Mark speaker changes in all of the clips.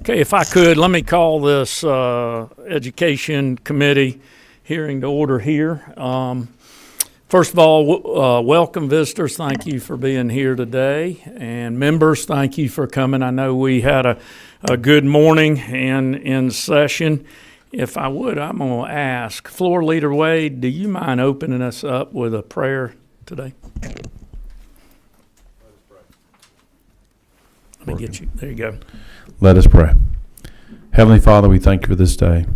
Speaker 1: Okay, if I could, let me call this Education Committee hearing to order here. First of all, welcome visitors. Thank you for being here today. And members, thank you for coming. I know we had a good morning and in session. If I would, I'm going to ask Floor Leader Wade, do you mind opening us up with a prayer today? Let me get you. There you go.
Speaker 2: Let us pray. Heavenly Father, we thank you for this day.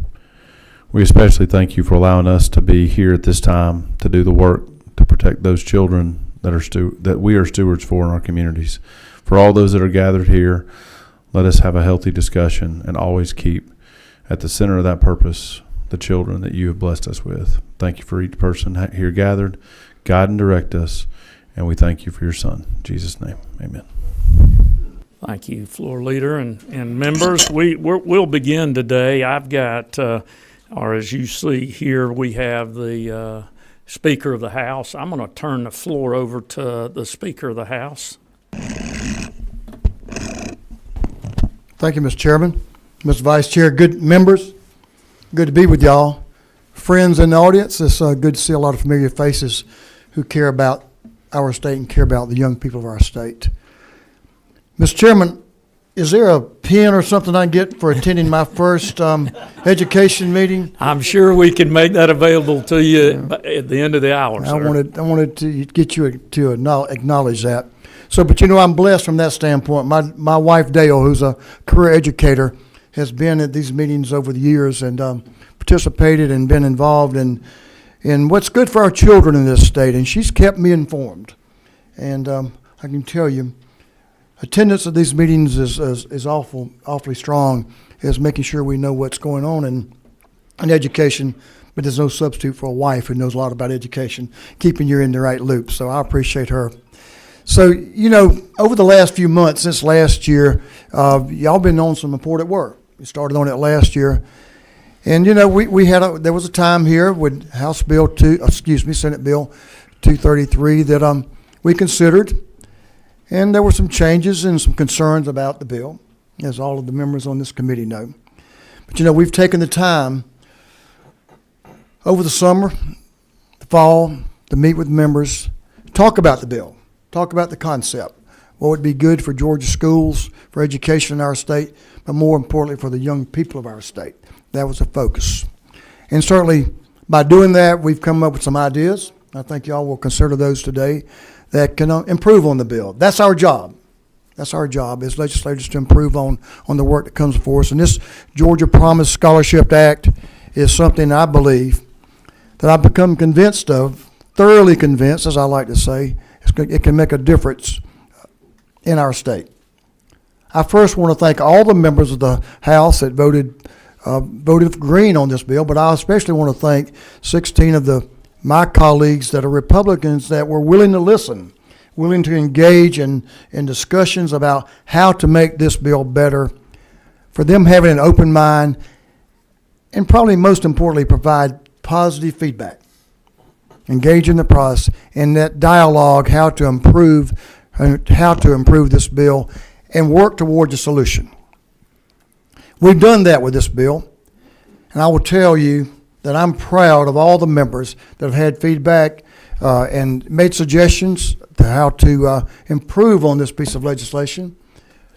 Speaker 2: We especially thank you for allowing us to be here at this time to do the work to protect those children that we are stewards for in our communities. For all those that are gathered here, let us have a healthy discussion and always keep at the center of that purpose the children that you have blessed us with. Thank you for each person here gathered. Guide and direct us, and we thank you for your Son. In Jesus' name, amen.
Speaker 1: Thank you, Floor Leader and members. We'll begin today. I've got, or as you see here, we have the Speaker of the House. I'm going to turn the floor over to the Speaker of the House.
Speaker 3: Thank you, Mr. Chairman, Mr. Vice Chair, good members. Good to be with y'all. Friends in the audience, it's good to see a lot of familiar faces who care about our state and care about the young people of our state. Mr. Chairman, is there a pen or something I can get for attending my first education meeting?
Speaker 1: I'm sure we can make that available to you at the end of the hour, sir.
Speaker 3: I wanted to get you to acknowledge that. So, but I'm blessed from that standpoint. My wife, Dale, who's a career educator, has been at these meetings over the years and participated and been involved in what's good for our children in this state, and she's kept me informed. And I can tell you, attendance at these meetings is awfully strong, is making sure we know what's going on in education, but there's no substitute for a wife who knows a lot about education, keeping you in the right loop. So I appreciate her. So, over the last few months, since last year, y'all been on some important work. We started on it last year. And, there was a time here with Senate Bill 233 that we considered. And there were some changes and some concerns about the bill, as all of the members on this committee know. But, we've taken the time over the summer, the fall, to meet with members, talk about the bill, talk about the concept, what would be good for Georgia schools, for education in our state, but more importantly for the young people of our state. That was the focus. And certainly by doing that, we've come up with some ideas. I think y'all will consider those today that can improve on the bill. That's our job. That's our job as legislators, to improve on the work that comes before us. And this Georgia Promise Scholarship Act is something I believe that I've become convinced of, thoroughly convinced, as I like to say, it can make a difference in our state. I first want to thank all the members of the House that voted green on this bill, but I especially want to thank 16 of my colleagues that are Republicans that were willing to listen, willing to engage in discussions about how to make this bill better, for them having an open mind, and probably most importantly, provide positive feedback. Engage in the process and that dialogue, how to improve this bill and work towards a solution. We've done that with this bill, and I will tell you that I'm proud of all the members that have had feedback and made suggestions to how to improve on this piece of legislation,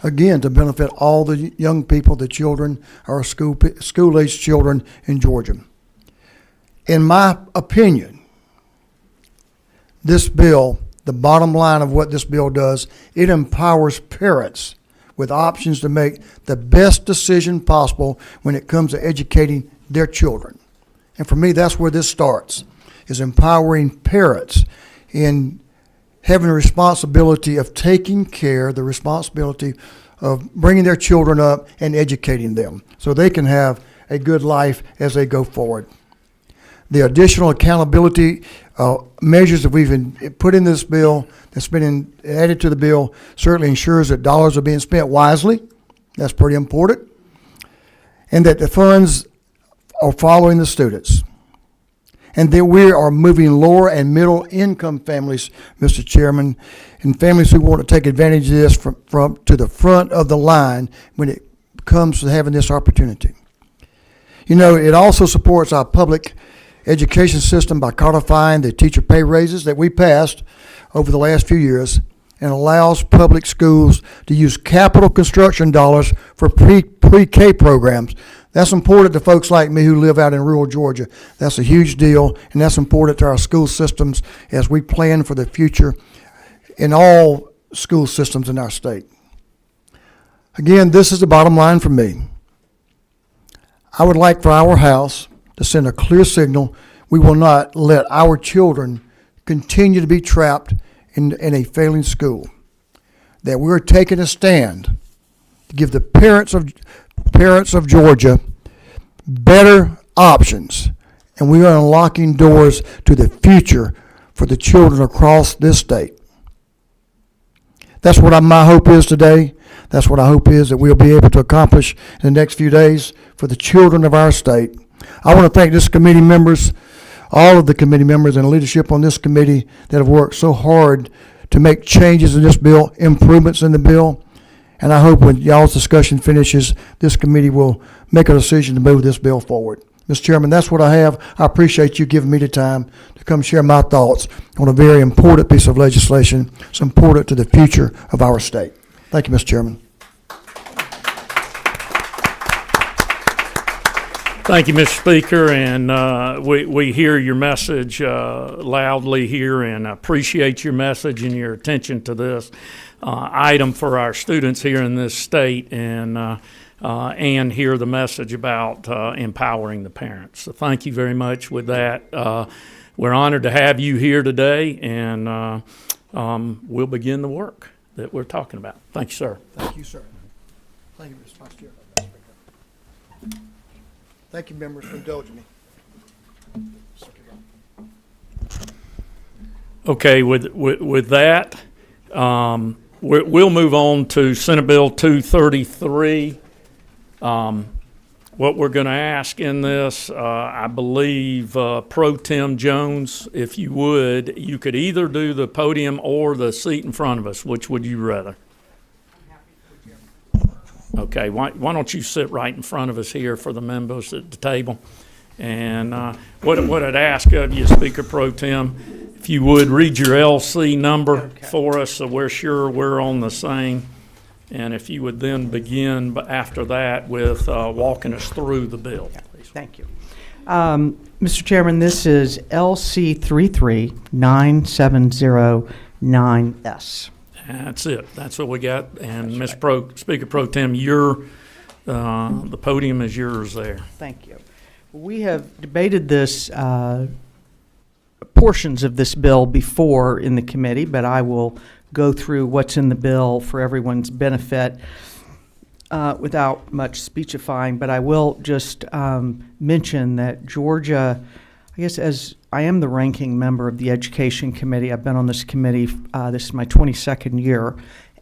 Speaker 3: again, to benefit all the young people, the children, our school-aged children in Georgia. In my opinion, this bill, the bottom line of what this bill does, it empowers parents with options to make the best decision possible when it comes to educating their children. And for me, that's where this starts, is empowering parents in having the responsibility of taking care, the responsibility of bringing their children up and educating them so they can have a good life as they go forward. The additional accountability measures that we've put in this bill, that's been added to the bill, certainly ensures that dollars are being spent wisely. That's pretty important. And that the funds are following the students. And then we are moving lower and middle income families, Mr. Chairman, and families who want to take advantage of this from to the front of the line when it comes to having this opportunity. You know, it also supports our public education system by codifying the teacher pay raises that we passed over the last few years, and allows public schools to use capital construction dollars for pre-K programs. That's important to folks like me who live out in rural Georgia. That's a huge deal, and that's important to our school systems as we plan for the future in all school systems in our state. Again, this is the bottom line for me. I would like for our House to send a clear signal we will not let our children continue to be trapped in a failing school, that we're taking a stand to give the parents of Georgia better options, and we are unlocking doors to the future for the children across this state. That's what my hope is today. That's what I hope is that we'll be able to accomplish in the next few days for the children of our state. I want to thank this committee members, all of the committee members and leadership on this committee that have worked so hard to make changes in this bill, improvements in the bill. And I hope when y'all's discussion finishes, this committee will make a decision to move this bill forward. Mr. Chairman, that's what I have. I appreciate you giving me the time to come share my thoughts on a very important piece of legislation. It's important to the future of our state. Thank you, Mr. Chairman.
Speaker 1: Thank you, Mr. Speaker, and we hear your message loudly here and appreciate your message and your attention to this item for our students here in this state, and hear the message about empowering the parents. So thank you very much with that. We're honored to have you here today, and we'll begin the work that we're talking about. Thank you, sir.
Speaker 3: Thank you, sir. Thank you, Mr. Vice Chair. Thank you, members, for indulging me.
Speaker 1: Okay, with that, we'll move on to Senate Bill 233. What we're going to ask in this, I believe, Pro Tem Jones, if you would, you could either do the podium or the seat in front of us. Which would you rather? Okay, why don't you sit right in front of us here for the members at the table? And what I'd ask of you, Speaker Pro Tem, if you would read your LC number for us so we're sure we're on the same. And if you would then begin after that with walking us through the bill, please.
Speaker 4: Thank you. Mr. Chairman, this is LC 33970-9S.
Speaker 1: That's it. That's what we got. And Ms. Speaker Pro Tem, the podium is yours there.
Speaker 4: Thank you. We have debated this portions of this bill before in the committee, but I will go through what's in the bill for everyone's benefit without much speechifying. But I will just mention that Georgia, I guess as I am the ranking member of the Education Committee, I've been on this committee, this is my 22nd year,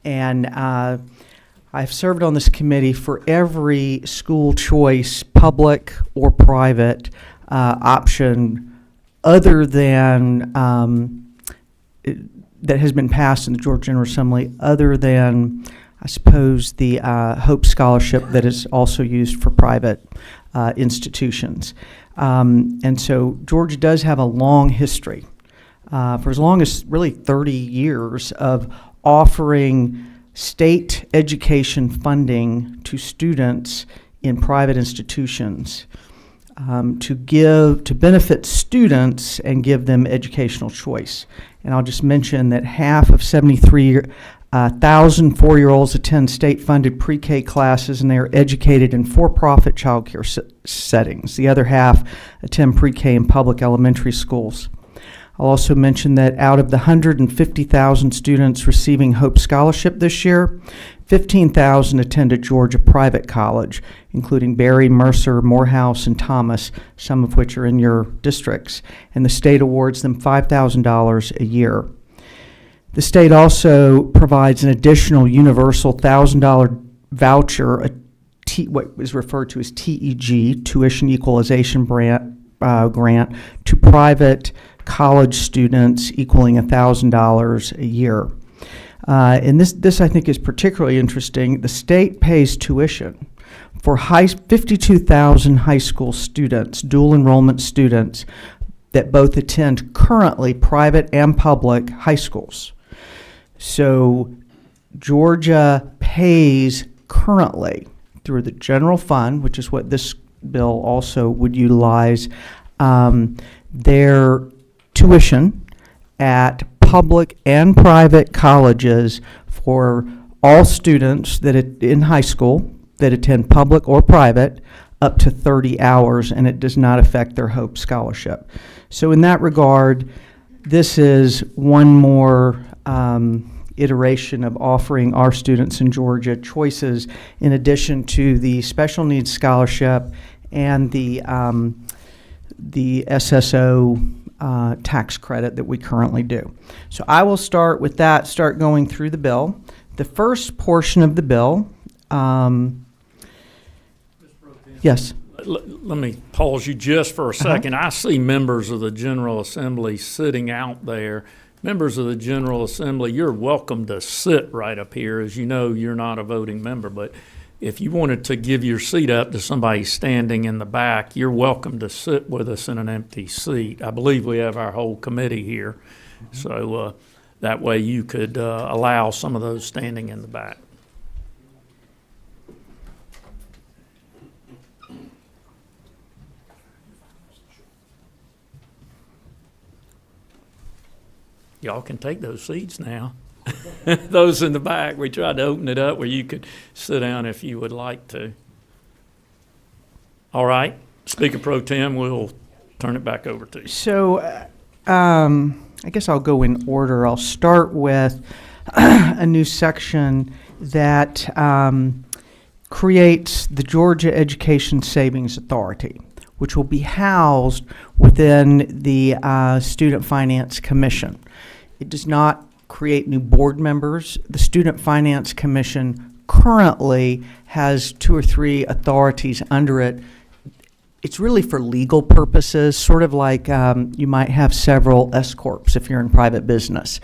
Speaker 4: and I've served on this committee for every school choice, public or private, option other than that has been passed in the Georgia General Assembly, other than, I suppose, the Hope Scholarship that is also used for private institutions. And so Georgia does have a long history, for as long as really 30 years, of offering state education funding to students in private institutions to benefit students and give them educational choice. And I'll just mention that half of 73,000 4-year-olds attend state-funded pre-K classes, and they are educated in for-profit child care settings. The other half attend pre-K in public elementary schools. I'll also mention that out of the 150,000 students receiving Hope Scholarship this year, 15,000 attended Georgia private college, including Berry, Mercer, Morehouse, and Thomas, some of which are in your districts, and the state awards them $5,000 a year. The state also provides an additional universal $1,000 voucher, what is referred to as TEG, Tuition Equalization Grant, to private college students, equaling $1,000 a year. And this I think is particularly interesting. The state pays tuition for 52,000 high school students, dual enrollment students, that both attend currently private and public high schools. So Georgia pays currently through the general fund, which is what this bill also would utilize, their tuition at public and private colleges for all students that in high school that attend public or private up to 30 hours, and it does not affect their Hope Scholarship. So in that regard, this is one more iteration of offering our students in Georgia choices in addition to the special needs scholarship and the SSO tax credit that we currently do. So I will start with that, start going through the bill. The first portion of the bill, yes.
Speaker 1: Let me pause you just for a second. I see members of the General Assembly sitting out there. Members of the General Assembly, you're welcome to sit right up here. As you know, you're not a voting member, but if you wanted to give your seat up to somebody standing in the back, you're welcome to sit with us in an empty seat. I believe we have our whole committee here, so that way you could allow some of those standing in the back. Y'all can take those seats now. Those in the back, we tried to open it up where you could sit down if you would like to. All right, Speaker Pro Tem, we'll turn it back over to you.
Speaker 4: So I guess I'll go in order. I'll start with a new section that creates the Georgia Education Savings Authority, which will be housed within the Student Finance Commission. It does not create new board members. The Student Finance Commission currently has 2 or 3 authorities under it. It's really for legal purposes, sort of like you might have several S-corps if you're in private business.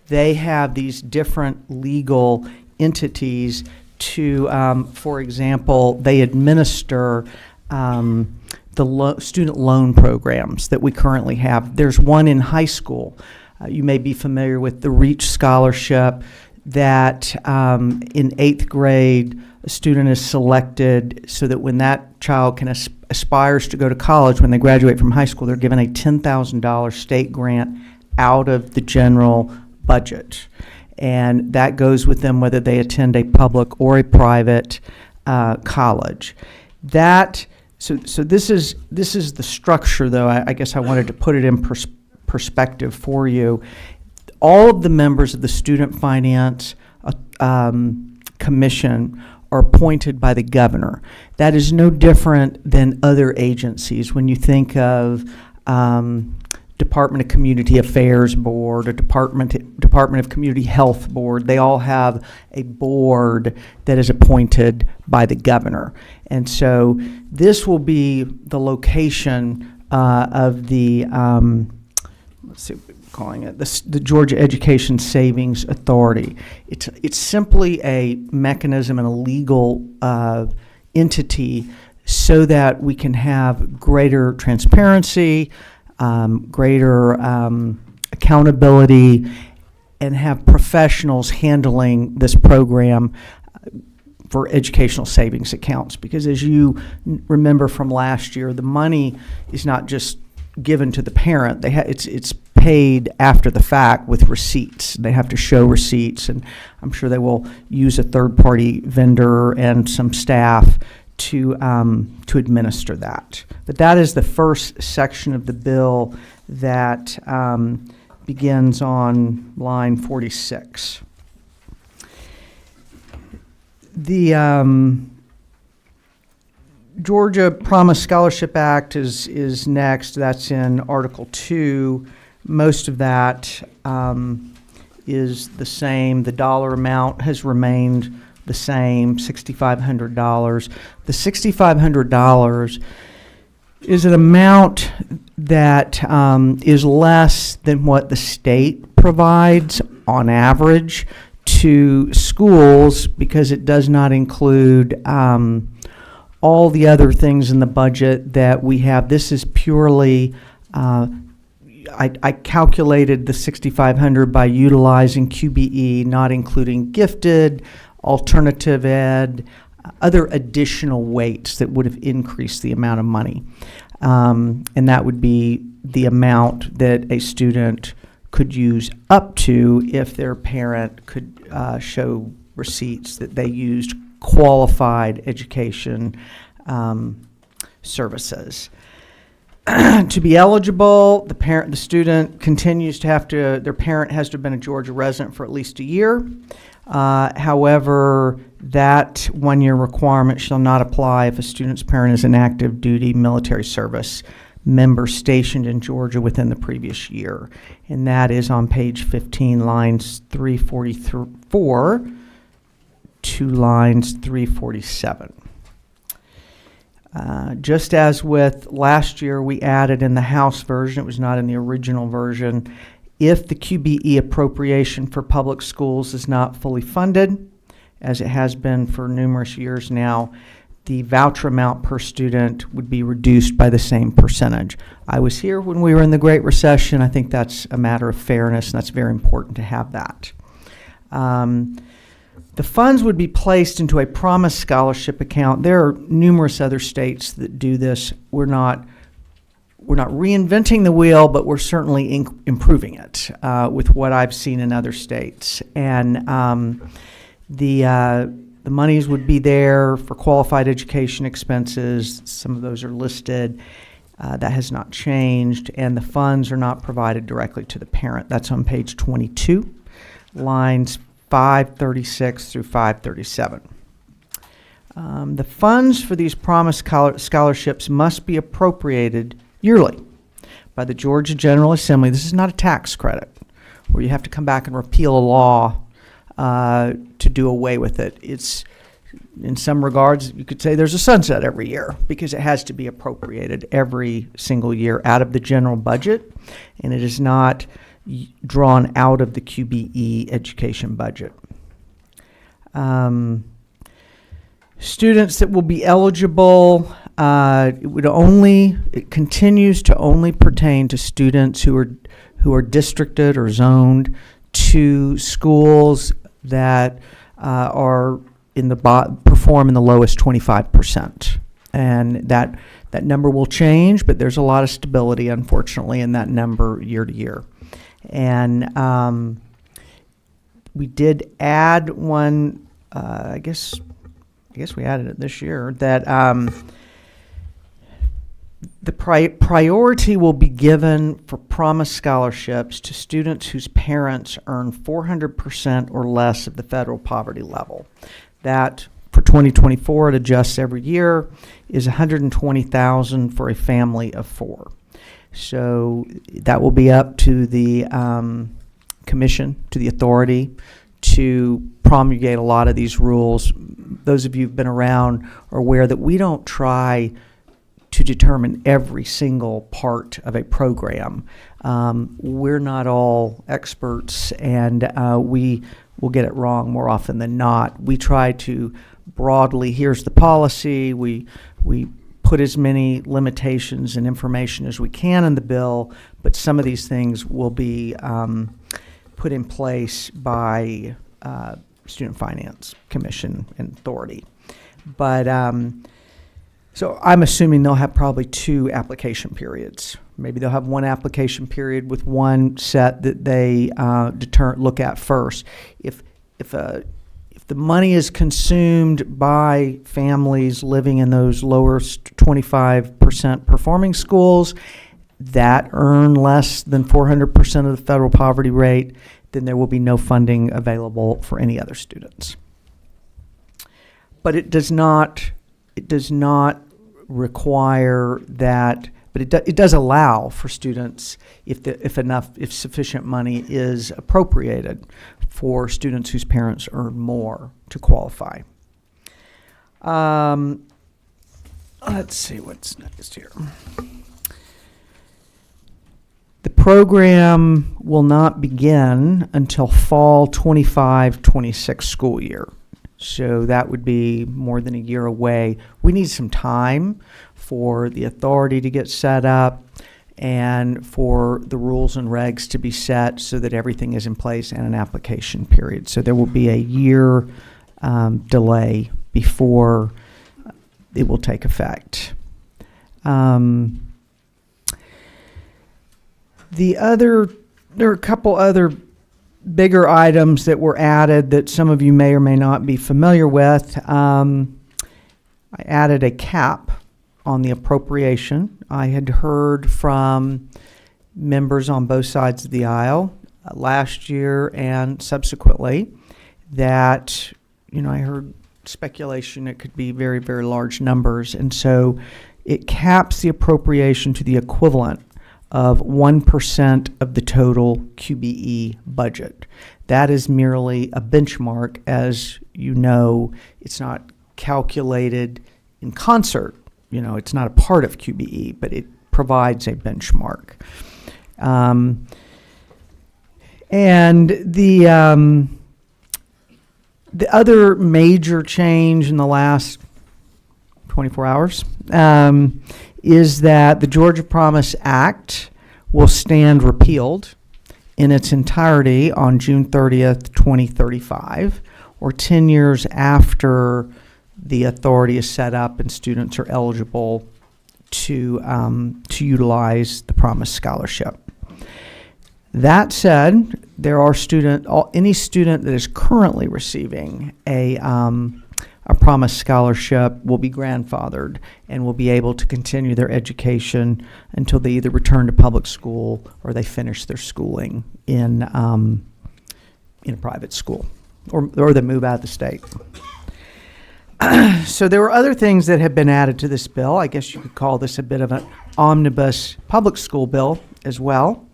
Speaker 4: They have these different legal entities to, for example, they administer the student loan programs that we currently have. There's one in high school. You may be familiar with the REACH scholarship that in 8th grade, a student is selected so that when that child aspires to go to college, when they graduate from high school, they're given a $10,000 state grant out of the general budget. And that goes with them whether they attend a public or a private college. So this is the structure, though. I guess I wanted to put it in perspective for you. All of the members of the Student Finance Commission are appointed by the governor. That is no different than other agencies. When you think of Department of Community Affairs Board or Department of Community Health Board, they all have a board that is appointed by the governor. And so this will be the location of the, let's see what we're calling it, the Georgia Education Savings Authority. It's simply a mechanism and a legal entity so that we can have greater transparency, greater accountability, and have professionals handling this program for educational savings accounts. Because as you remember from last year, the money is not just given to the parent. It's paid after the fact with receipts. They have to show receipts, and I'm sure they will use a third-party vendor and some staff to administer that. But that is the first section of the bill that begins on line 46. The Georgia Promise Scholarship Act is next. That's in Article 2. Most of that is the same. The dollar amount has remained the same, $6,500. The $6,500 is an amount that is less than what the state provides on average to schools because it does not include all the other things in the budget that we have. This is purely, I calculated the 6,500 by utilizing QBE, not including gifted, alternative ed, other additional weights that would have increased the amount of money. And that would be the amount that a student could use up to if their parent could show receipts that they used qualified education services. To be eligible, the student continues to have to, their parent has to have been a Georgia resident for at least a year. However, that one-year requirement shall not apply if a student's parent is an active duty military service member stationed in Georgia within the previous year. And that is on page 15, lines 344 to lines 347. Just as with last year, we added in the House version, it was not in the original version, if the QBE appropriation for public schools is not fully funded, as it has been for numerous years now, the voucher amount per student would be reduced by the same percentage. I was here when we were in the Great Recession. I think that's a matter of fairness, and that's very important to have that. The funds would be placed into a Promise Scholarship account. There are numerous other states that do this. We're not reinventing the wheel, but we're certainly improving it with what I've seen in other states. And the monies would be there for qualified education expenses. Some of those are listed. That has not changed. And the funds are not provided directly to the parent. That's on page 22, lines 536 through 537. The funds for these Promise scholarships must be appropriated yearly by the Georgia General Assembly. This is not a tax credit where you have to come back and repeal a law to do away with it. It's, in some regards, you could say there's a sunset every year because it has to be appropriated every single year out of the general budget, and it is not drawn out of the QBE education budget. Students that will be eligible, it continues to only pertain to students who are districted or zoned to schools that are perform in the lowest 25%. And that number will change, but there's a lot of stability, unfortunately, in that number year to year. And we did add one, I guess we added it this year, that the priority will be given for Promise scholarships to students whose parents earn 400% or less of the federal poverty level. That, for 2024, it adjusts every year, is $120,000 for a family of 4. So that will be up to the commission, to the authority, to promulgate a lot of these rules. Those of you who've been around are aware that we don't try to determine every single part of a program. We're not all experts, and we will get it wrong more often than not. We try to broadly, here's the policy, we put as many limitations and information as we can in the bill, but some of these things will be put in place by Student Finance Commission and Authority. But so I'm assuming they'll have probably 2 application periods. Maybe they'll have one application period with one set that they look at first. If the money is consumed by families living in those lower 25% performing schools that earn less than 400% of the federal poverty rate, then there will be no funding available for any other students. But it does not require that, but it does allow for students, if sufficient money is appropriated, for students whose parents earn more to qualify. Let's see what's next here. The program will not begin until fall 25-26 school year. So that would be more than a year away. We need some time for the authority to get set up and for the rules and regs to be set so that everything is in place and an application period. So there will be a year delay before it will take effect. There are a couple other bigger items that were added that some of you may or may not be familiar with. I added a cap on the appropriation. I had heard from members on both sides of the aisle last year and subsequently that, I heard speculation it could be very, very large numbers. And so it caps the appropriation to the equivalent of 1% of the total QBE budget. That is merely a benchmark. As you know, it's not calculated in concert. It's not a part of QBE, but it provides a benchmark. And the other major change in the last 24 hours is that the Georgia Promise Act will stand repealed in its entirety on June 30th, 2035, or 10 years after the authority is set up and students are eligible to utilize the Promise Scholarship. That said, there are any student that is currently receiving a Promise Scholarship will be grandfathered and will be able to continue their education until they either return to public school or they finish their schooling in a private school or they move out of the state. So there were other things that have been added to this bill. I guess you could call this a bit of an omnibus public school bill as well.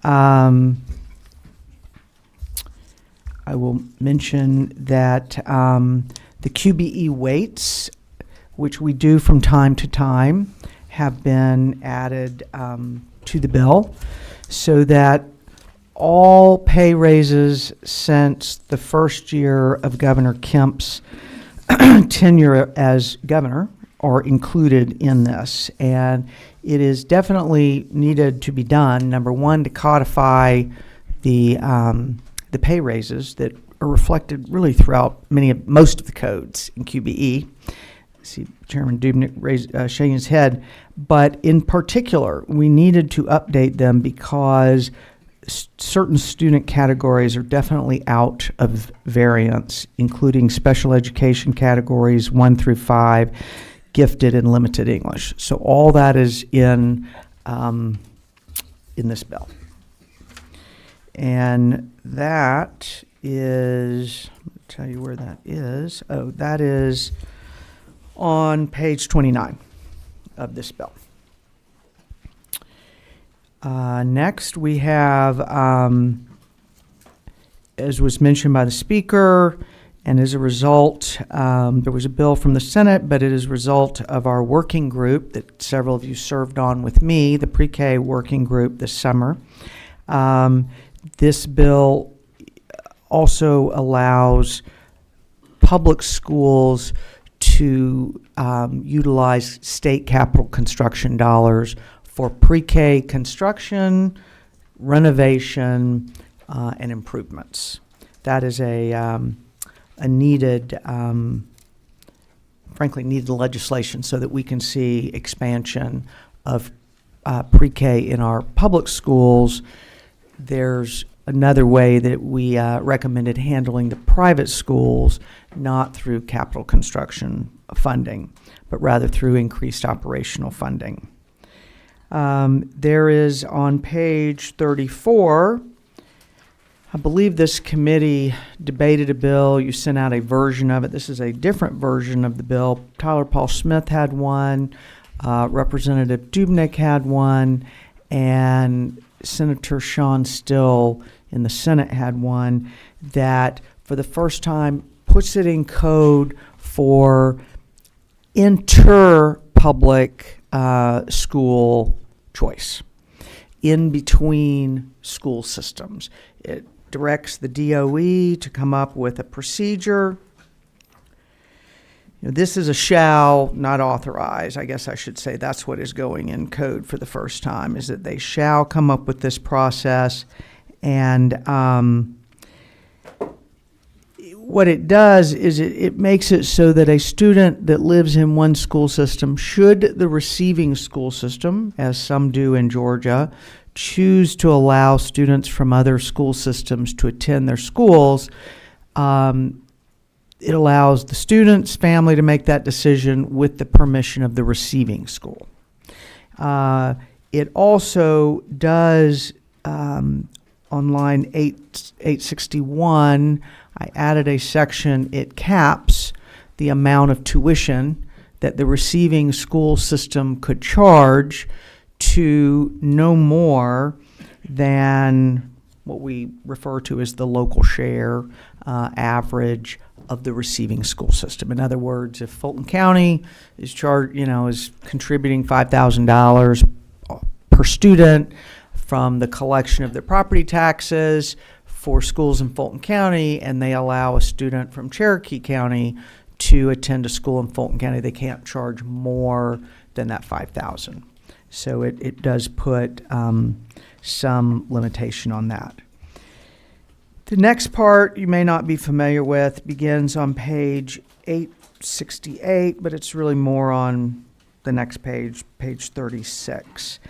Speaker 4: I will mention that the QBE weights, which we do from time to time, have been added to the bill so that all pay raises since the first year of Governor Kemp's tenure as governor are included in this. And it is definitely needed to be done, number one, to codify the pay raises that are reflected really throughout most of the codes in QBE. I see Chairman Dubnik shaking his head. But in particular, we needed to update them because certain student categories are definitely out of variance, including special education categories 1 through 5, gifted and limited English. So all that is in this bill. And that is, let me tell you where that is. Oh, that is on page 29 of this bill. Next, we have, as was mentioned by the speaker, and as a result, there was a bill from the Senate, but it is a result of our working group that several of you served on with me, the pre-K working group this summer. This bill also allows public schools to utilize state capital construction dollars for pre-K construction, renovation, and improvements. That is a needed, frankly, needed legislation so that we can see expansion of pre-K in our public schools. There's another way that we recommended handling the private schools, not through capital construction funding, but rather through increased operational funding. There is on page 34, I believe this committee debated a bill. You sent out a version of it. This is a different version of the bill. Tyler Paul Smith had one, Representative Dubnik had one, and Senator Sean Still in the Senate had one that for the first time puts it in code for inter-public school choice in between school systems. It directs the DOE to come up with a procedure this is a shall, not authorize. I guess I should say that's what is going in code for the first time, is that they shall come up with this process. And what it does is it makes it so that a student that lives in one school system, should the receiving school system, as some do in Georgia, choose to allow students from other school systems to attend their schools, it allows the student's family to make that decision with the permission of the receiving school. It also does, on line 861, I added a section, it caps the amount of tuition that the receiving school system could charge to no more than what we refer to as the local share average of the receiving school system. In other words, if Fulton County is is contributing $5,000 per student from the collection of their property taxes for schools in Fulton County, and they allow a student from Cherokee County to attend a school in Fulton County, they can't charge more than that $5,000. So it does put some limitation on that. The next part you may not be familiar with begins on page 868, but it's really more on the next page, page 36.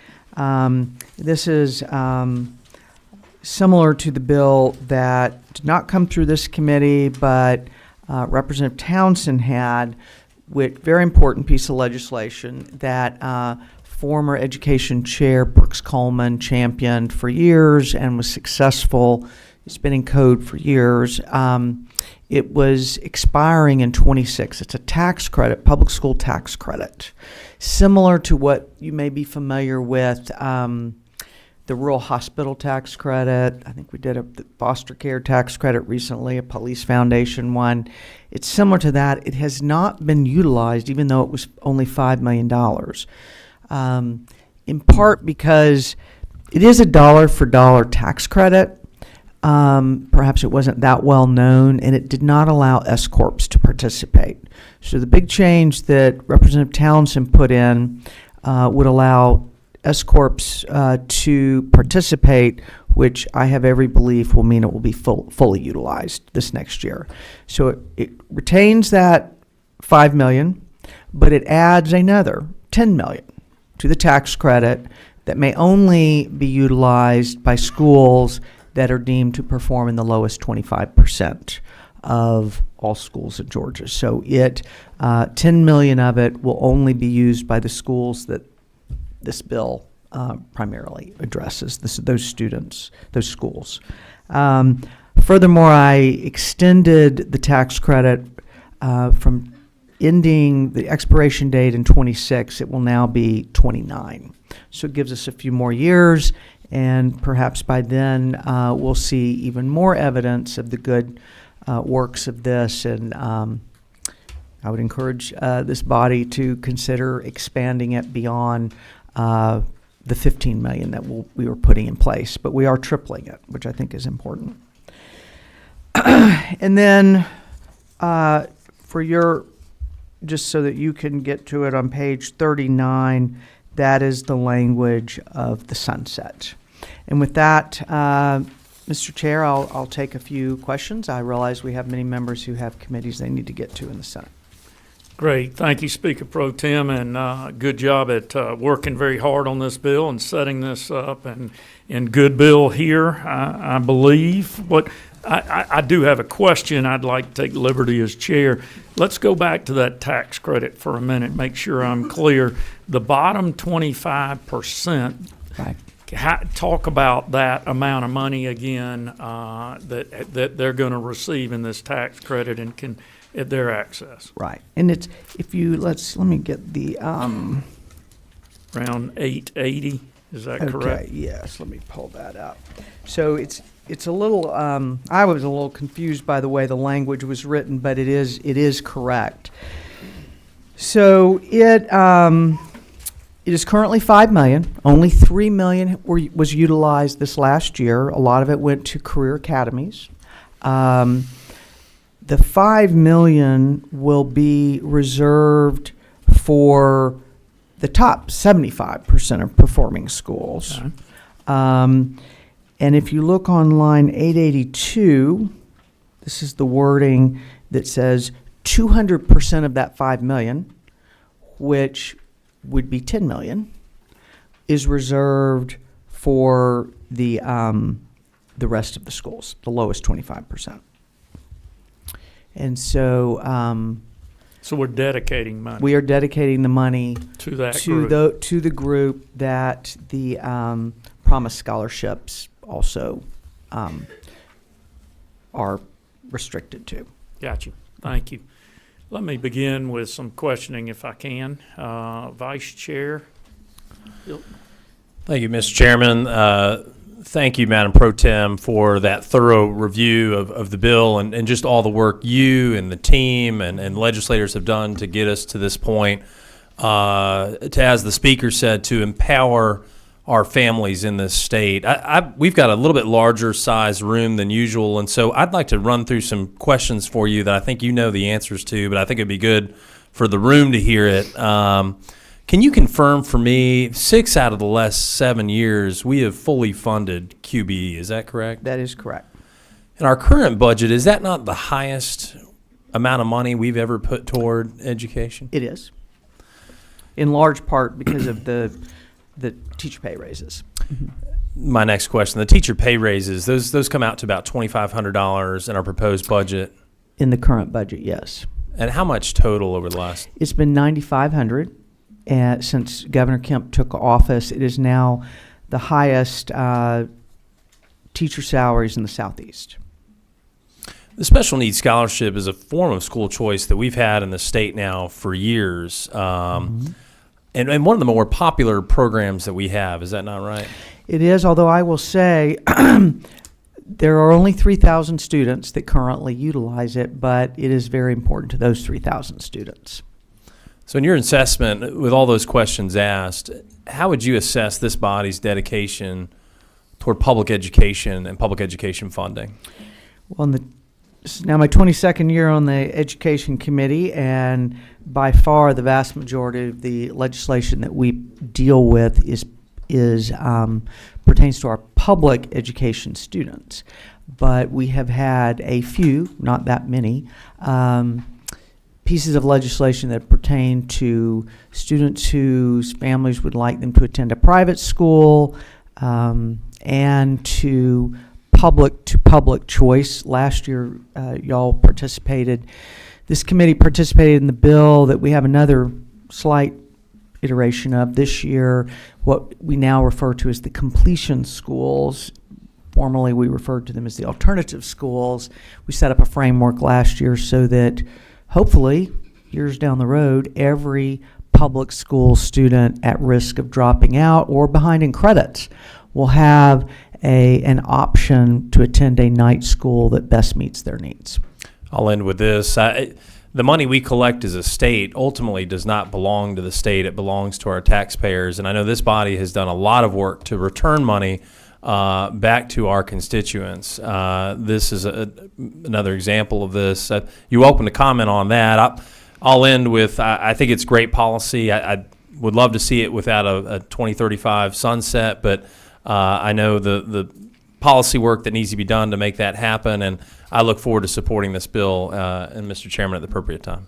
Speaker 4: This is similar to the bill that did not come through this committee, but Representative Townsend had, with very important piece of legislation that former Education Chair Brooks Coleman championed for years and was successful. It's been in code for years. It was expiring in 26. It's a tax credit, public school tax credit, similar to what you may be familiar with, the rural hospital tax credit. I think we did a foster care tax credit recently, a police foundation one. It's similar to that. It has not been utilized, even though it was only $5 million, in part because it is a dollar-for-dollar tax credit. Perhaps it wasn't that well known, and it did not allow S-corps to participate. So the big change that Representative Townsend put in would allow S-corps to participate, which I have every belief will mean it will be fully utilized this next year. So it retains that $5 million, but it adds another $10 million to the tax credit that may only be utilized by schools that are deemed to perform in the lowest 25% of all schools in Georgia. So $10 million of it will only be used by the schools that this bill primarily addresses, those students, those schools. Furthermore, I extended the tax credit from ending the expiration date in 26, it will now be 29. So it gives us a few more years, and perhaps by then we'll see even more evidence of the good works of this. And I would encourage this body to consider expanding it beyond the $15 million that we were putting in place. But we are tripling it, which I think is important. And then for your, just so that you can get to it on page 39, that is the language of the sunset. And with that, Mr. Chair, I'll take a few questions. I realize we have many members who have committees they need to get to in the Senate.
Speaker 1: Great. Thank you, Speaker Pro Tem, and good job at working very hard on this bill and setting this up, and good bill here, I believe. What I do have a question I'd like to take liberty as chair. Let's go back to that tax credit for a minute, make sure I'm clear. The bottom 25%,
Speaker 4: Right.
Speaker 1: Talk about that amount of money again that they're going to receive in this tax credit and can at their access.
Speaker 4: Right. And it's, if you, let me get the,
Speaker 1: Around 880, is that correct?
Speaker 4: Okay, yes, let me pull that up. So it's a little, I was a little confused by the way the language was written, but it is correct. So it is currently $5 million. Only $3 million was utilized this last year. A lot of it went to career academies. The 5 million will be reserved for the top 75% of performing schools.
Speaker 1: Okay.
Speaker 4: And if you look on line 882, this is the wording that says 200% of that 5 million, which would be 10 million, is reserved for the rest of the schools, the lowest 25%. And so
Speaker 1: So we're dedicating money
Speaker 4: we are dedicating the money
Speaker 1: to that
Speaker 4: to
Speaker 1: group.
Speaker 4: the group that the Promise scholarships also are restricted to.
Speaker 1: Got you. Thank you. Let me begin with some questioning, if I can. Vice Chair.
Speaker 5: Thank you, Mr. Chairman. Thank you, Madam Pro Tem, for that thorough review of the bill and just all the work you and the team and legislators have done to get us to this point. As the Speaker said, to empower our families in this state. We've got a little bit larger size room than usual, and so I'd like to run through some questions for you that I think you know the answers to, but I think it'd be good for the room to hear it. Can you confirm for me, 6 out of the last 7 years, we have fully funded QBE, is that correct?
Speaker 4: That is correct.
Speaker 5: In our current budget, is that not the highest amount of money we've ever put toward education?
Speaker 4: It is, in large part because of the teacher pay raises.
Speaker 5: My next question, the teacher pay raises, those come out to about $2,500 in our proposed budget.
Speaker 4: In the current budget, yes.
Speaker 5: And how much total over the last?
Speaker 4: It's been $9,500 since Governor Kemp took office. It is now the highest teacher salaries in the Southeast.
Speaker 5: The special needs scholarship is a form of school choice that we've had in the state now for years. And one of the more popular programs that we have, is that not right?
Speaker 4: It is, although I will say there are only 3,000 students that currently utilize it, but it is very important to those 3,000 students.
Speaker 5: So in your assessment, with all those questions asked, how would you assess this body's dedication toward public education and public education funding?
Speaker 4: Well, this is now my 22nd year on the Education Committee, and by far the vast majority of the legislation that we deal with pertains to our public education students. But we have had a few, not that many, pieces of legislation that pertain to students whose families would like them to attend a private school, and to public choice. Last year, y'all participated. This committee participated in the bill that we have another slight iteration of this year, what we now refer to as the completion schools. Formerly, we referred to them as the alternative schools. We set up a framework last year so that hopefully, years down the road, every public school student at risk of dropping out or behind in credits will have an option to attend a night school that best meets their needs.
Speaker 5: I'll end with this. The money we collect as a state ultimately does not belong to the state. It belongs to our taxpayers. And I know this body has done a lot of work to return money back to our constituents. This is another example of this. You're welcome to comment on that. I'll end with, I think it's great policy. I would love to see it without a 2035 sunset, but I know the policy work that needs to be done to make that happen, and I look forward to supporting this bill, and Mr. Chairman, at the appropriate time.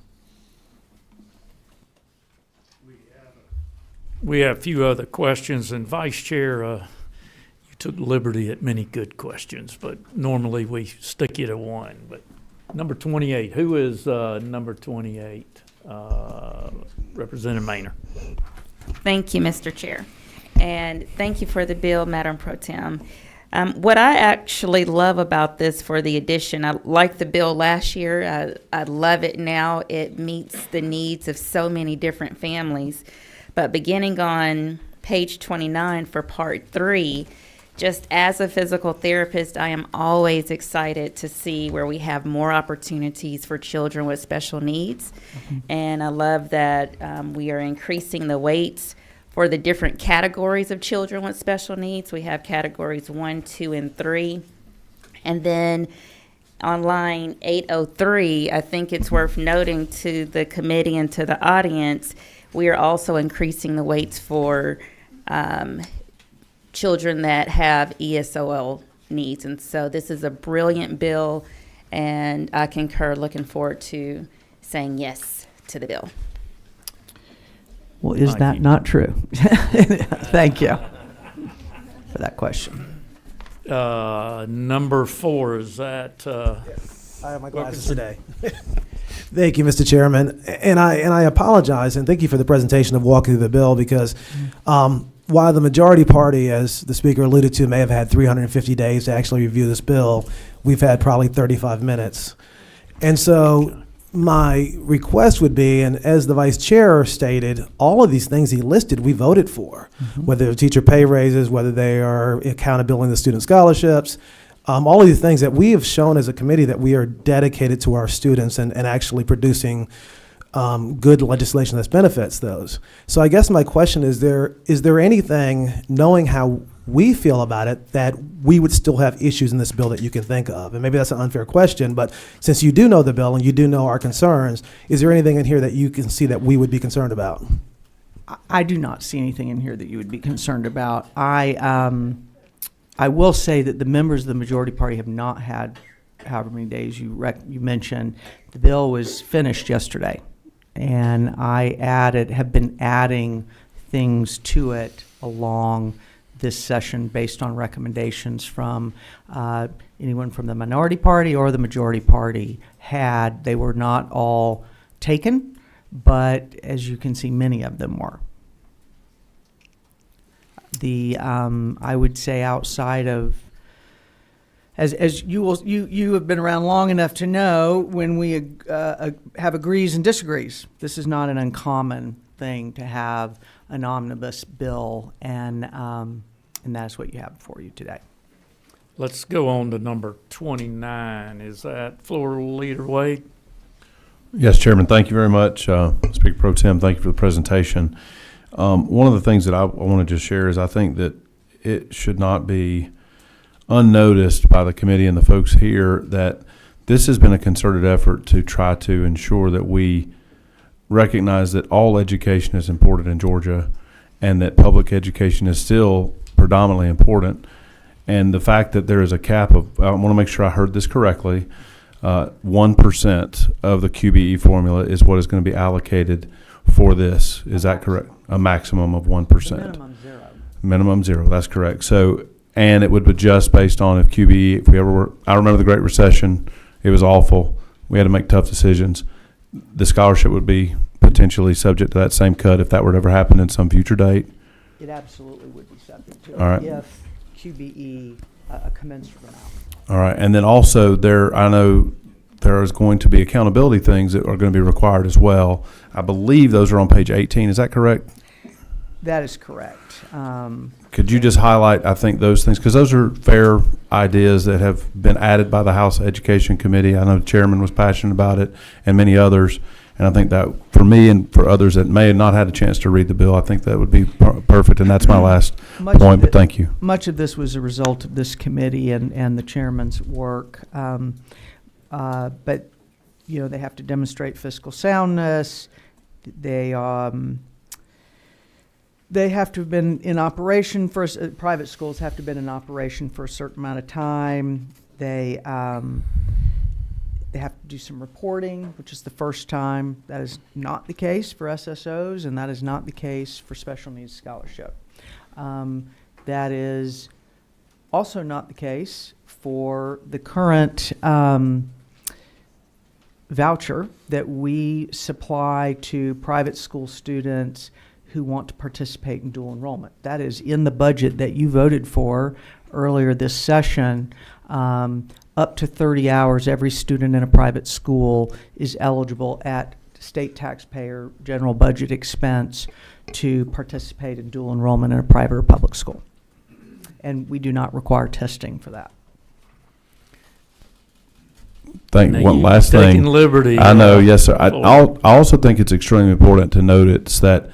Speaker 1: We have a few other questions, and Vice Chair, you took liberty at many good questions, but normally we stick you to one. But number 28, who is number 28? Representative Maynor.
Speaker 6: Thank you, Mr. Chair. And thank you for the bill, Madam Pro Tem. What I actually love about this for the addition, I liked the bill last year. I love it now. It meets the needs of so many different families. But beginning on page 29 for part 3, just as a physical therapist, I am always excited to see where we have more opportunities for children with special needs. And I love that we are increasing the weights for the different categories of children with special needs. We have categories 1, 2, and 3. And then on line 803, I think it's worth noting to the committee and to the audience, we are also increasing the weights for children that have ESOL needs. And so this is a brilliant bill, and I concur, looking forward to saying yes to the bill.
Speaker 4: Well, is
Speaker 1: Thank
Speaker 4: that
Speaker 1: you.
Speaker 4: not true? Thank you for that question.
Speaker 1: Number 4, is that,
Speaker 7: I have my glasses today. Thank you, Mr. Chairman, and I apologize and thank you for the presentation of walking through the bill, because while the majority party, as the speaker alluded to, may have had 350 days to actually review this bill, we've had probably 35 minutes. And so my request would be, and as the vice chair stated, all of these things he listed, we voted for, whether they're teacher pay raises, whether they are accountability in the student scholarships, all of these things that we have shown as a committee that we are dedicated to our students and actually producing good legislation that benefits those. So I guess my question is there anything, knowing how we feel about it, that we would still have issues in this bill that you can think of? And maybe that's an unfair question, but since you do know the bill and you do know our concerns, is there anything in here that you can see that we would be concerned about?
Speaker 4: I do not see anything in here that you would be concerned about. I will say that the members of the majority party have not had however many days you mentioned. The bill was finished yesterday, and have been adding things to it along this session based on recommendations from anyone from the minority party or the majority party. They were not all taken, but as you can see, many of them were. I would say outside of, as you have been around long enough to know, when we have agrees and disagrees, this is not an uncommon thing to have an omnibus bill, and that's what you have before you today.
Speaker 1: let's go on to number 29. Is that Floor Leader Wade?
Speaker 2: Yes, Chairman, thank you very much. Speaker Pro Tem, thank you for the presentation. One of the things that I want to just share is I think that it should not be unnoticed by the committee and the folks here that this has been a concerted effort to try to ensure that we recognize that all education is important in Georgia and that public education is still predominantly important. And the fact that there is a cap of, I want to make sure I heard this correctly, 1% of the QBE formula is what is going to be allocated for this. Is that correct? A maximum of 1%.
Speaker 4: Minimum 0.
Speaker 2: Minimum 0, that's correct. So, and it would adjust based on if QBE, if we ever were, I remember the Great Recession, it was awful. We had to make tough decisions. The scholarship would be potentially subject to that same cut if that were to ever happen in some future date.
Speaker 4: It absolutely would be subject to
Speaker 2: All right.
Speaker 4: it if QBE a commensurate amount.
Speaker 2: All right, and then also I know there is going to be accountability things that are going to be required as well. I believe those are on page 18. Is that correct?
Speaker 4: That is correct.
Speaker 2: Could you just highlight, I think, those things? Because those are fair ideas that have been added by the House Education Committee. I know the chairman was passionate about it and many others. And I think that for me and for others that may have not had a chance to read the bill, I think that would be perfect. And that's my last point, but thank you.
Speaker 4: Much of this was a result of this committee and the chairman's work. But, you know, they have to demonstrate fiscal soundness. They have to have been in operation for, private schools have to have been in operation for a certain amount of time. They have to do some reporting, which is the first time. That is not the case for SSOs, and that is not the case for special needs scholarship. That is also not the case for the current voucher that we supply to private school students who want to participate in dual enrollment. That is in the budget that you voted for earlier this session. Up to 30 hours, every student in a private school is eligible at state taxpayer general budget expense to participate in dual enrollment in a private or public school. And we do not require testing for that.
Speaker 1: Now,
Speaker 2: One
Speaker 1: you
Speaker 2: last
Speaker 1: taking
Speaker 2: thing.
Speaker 1: liberty.
Speaker 2: I know, yes, sir. I
Speaker 1: Floor.
Speaker 2: also think it's extremely important to note it's that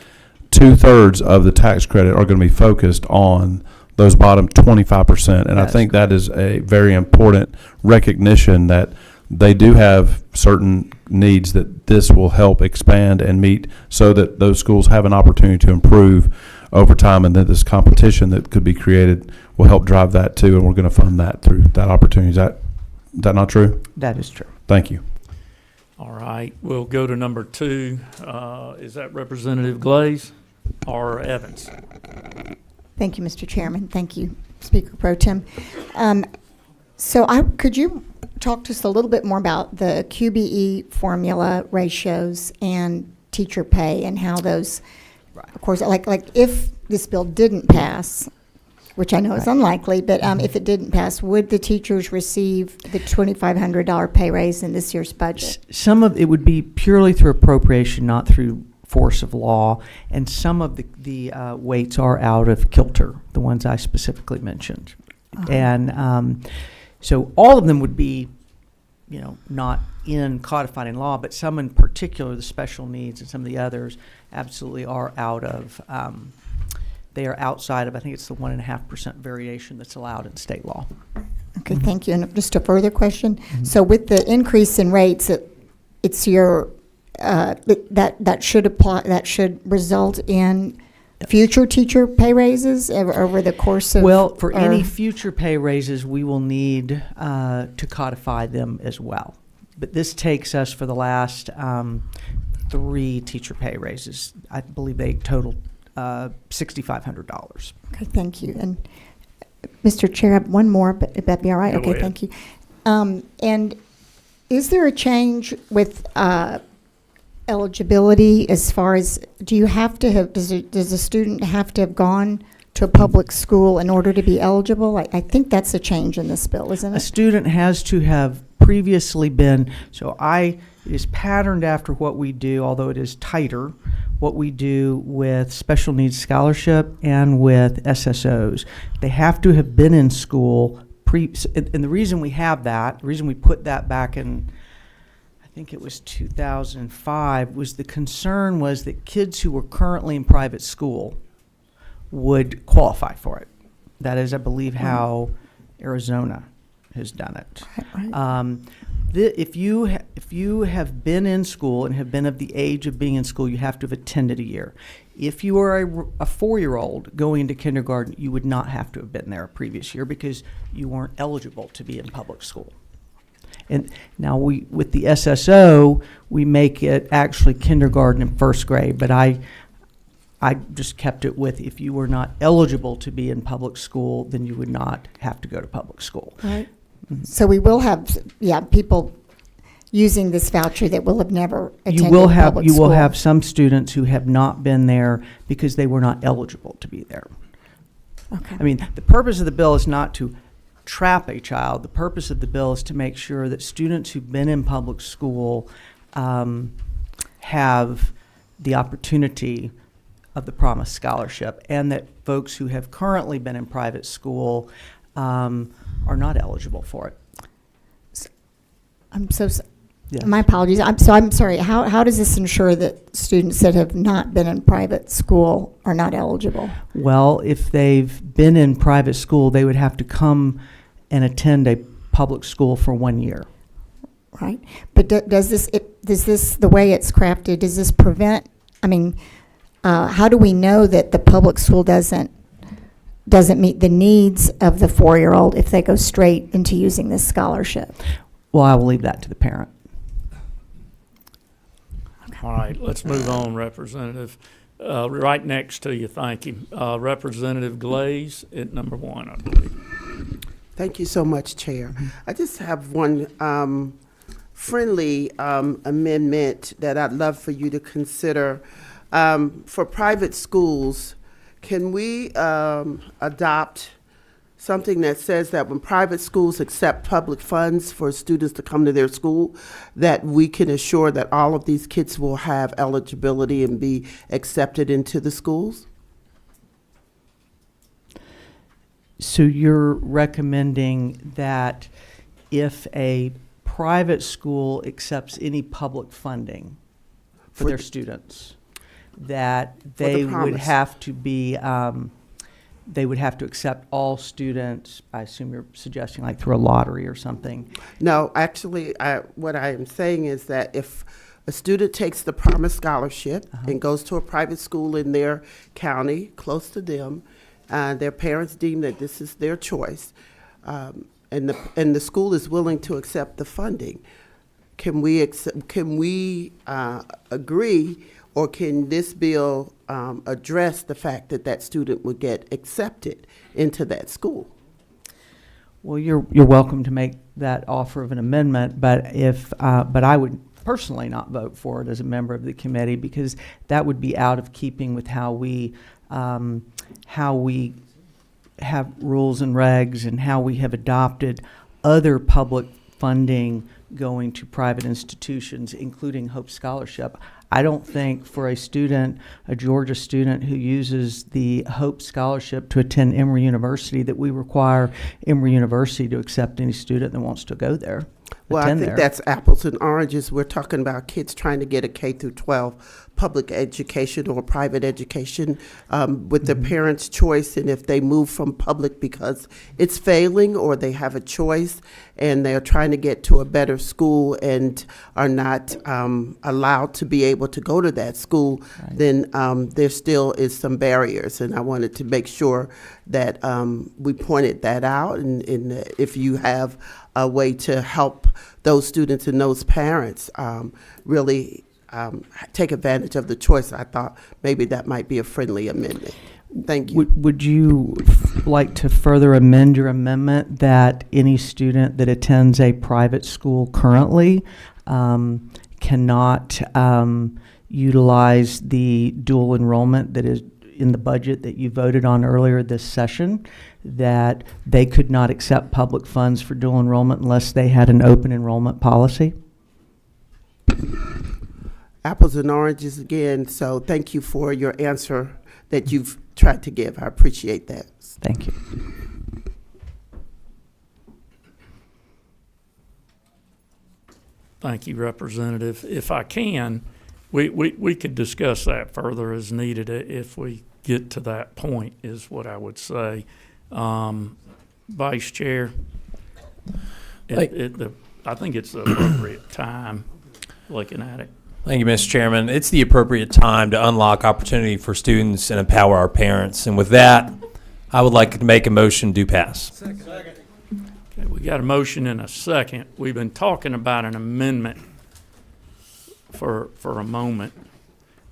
Speaker 2: 2/3 of the tax credit are going to be focused on those bottom 25%. And I
Speaker 4: That's
Speaker 2: think that is a very important recognition that they do have certain needs that this will help expand and meet, so that those schools have an opportunity to improve over time, and that this competition that could be created will help drive that too, and we're going to fund that through that opportunity. Is that not true?
Speaker 4: That is true.
Speaker 2: Thank you.
Speaker 1: All right, we'll go to number 2. Is that Representative Glaze or Evans?
Speaker 8: Thank you, Mr. Chairman. Thank you, Speaker Pro Tem. Could you talk to us a little bit more about the QBE formula ratios and teacher pay and how those, of course, like if this bill didn't pass, which I know is unlikely, but if it didn't pass, would the teachers receive the $2,500 pay raise in this year's budget?
Speaker 4: Some of it would be purely through appropriation, not through force of law, and some of the weights are out of kilter, the ones I specifically mentioned. And so all of them would be, not codified in law, but some in particular, the special needs and some of the others, absolutely are out of, they are outside of, I think it's the 1.5% variation that's allowed in state law.
Speaker 8: Okay, thank you. And just a further question. So with the increase in rates, it's your, that should apply, that should result in future teacher pay raises over the course of?
Speaker 4: Well, for any future pay raises, we will need to codify them as well. But this takes us for the last 3 teacher pay raises. I believe they totaled $6,500.
Speaker 8: Okay, thank you. And Mr. Chair, I have one more, but would that be all right?
Speaker 1: Go
Speaker 8: Okay,
Speaker 1: ahead.
Speaker 8: thank you. And is there a change with eligibility as far as, do you have to have, does a student have to have gone to a public school in order to be eligible? I think that's a change in this bill, isn't
Speaker 4: A
Speaker 8: it?
Speaker 4: student has to have previously been, it is patterned after what we do, although it is tighter, what we do with special needs scholarship and with SSOs. They have to have been in school and the reason we have that, the reason we put that back in, I think it was 2005, was the concern was that kids who were currently in private school would qualify for it. That is, I believe, how Arizona has done it.
Speaker 8: Right.
Speaker 4: If you have been in school and have been of the age of being in school, you have to have attended a year. If you are a 4-year-old going into kindergarten, you would not have to have been there a previous year because you weren't eligible to be in public school. And now with the SSO, we make it actually kindergarten and first grade, but I just kept it with, if you were not eligible to be in public school, then you would not have to go to public school.
Speaker 8: Right. So we will have, people using this voucher that will have never attended public school.
Speaker 4: You will have some students who have not been there because they were not eligible to be there.
Speaker 8: Okay.
Speaker 4: I mean, the purpose of the bill is not to trap a child. The purpose of the bill is to make sure that students who've been in public school have the opportunity of the promised scholarship, and that folks who have currently been in private school are not eligible for it.
Speaker 8: Yes. My apologies. I'm sorry. How does this ensure that students that have not been in private school are not eligible?
Speaker 4: Well, if they've been in private school, they would have to come and attend a public school for 1 year.
Speaker 8: Right. But does this, the way it's crafted, does this prevent, how do we know that the public school doesn't meet the needs of the 4-year-old if they go straight into using this scholarship?
Speaker 4: Well, I will leave that to the parent.
Speaker 1: All right, let's move on, Representative. Right next to you, thank you. Representative Glaze at number 1, I believe.
Speaker 9: Thank you so much, Chair. I just have one friendly amendment that I'd love for you to consider. For private schools, can we adopt something that says that when private schools accept public funds for students to come to their school, that we can assure that all of these kids will have eligibility and be accepted into the schools?
Speaker 4: So you're recommending that if a private school accepts any public funding for their students, that they would
Speaker 9: promise.
Speaker 4: have to be they would have to accept all students. I assume you're suggesting like through a lottery or something.
Speaker 9: No, actually, what I am saying is that if a student takes the Promise Scholarship and goes to a private school in their county, close to them, their parents deem that this is their choice, and the school is willing to accept the funding, can we agree, or can this bill address the fact that that student would get accepted into that school?
Speaker 4: Well, you're welcome to make that offer of an amendment, but but I would personally not vote for it as a member of the committee, because that would be out of keeping with how we have rules and regs and how we have adopted other public funding going to private institutions, including Hope Scholarship. I don't think for a student, a Georgia student who uses the Hope Scholarship to attend Emory University, that we require Emory University to accept any student that wants to go there.
Speaker 9: Well, I think that's apples and oranges. We're talking about kids trying to get a K through 12 public education or private education with their parents' choice, and if they move from public because it's failing, or they have a choice and they're trying to get to a better school and are not allowed to be able to go to that school, right, then there still is some barriers. And I wanted to make sure that we pointed that out, and if you have a way to help those students and those parents really take advantage of the choice, I thought maybe that might be a friendly amendment. Thank you.
Speaker 4: Would you like to further amend your amendment that any student that attends a private school currently cannot utilize the dual enrollment that is in the budget that you voted on earlier this session, that they could not accept public funds for dual enrollment unless they had an open enrollment policy?
Speaker 9: Apples and oranges again, so thank you for your answer that you've tried to give. I appreciate that.
Speaker 4: Thank you.
Speaker 1: Thank you, Representative. If I can, we could discuss that further as needed if we get to that point, is what I would say. Vice Chair, I think it's the appropriate time looking at it.
Speaker 5: Thank you, Mr. Chairman. It's the appropriate time to unlock opportunity for students and empower our parents. And with that, I would like to make a motion to pass.
Speaker 1: Second. Okay, we got a motion and a second. We've been talking about an amendment for a moment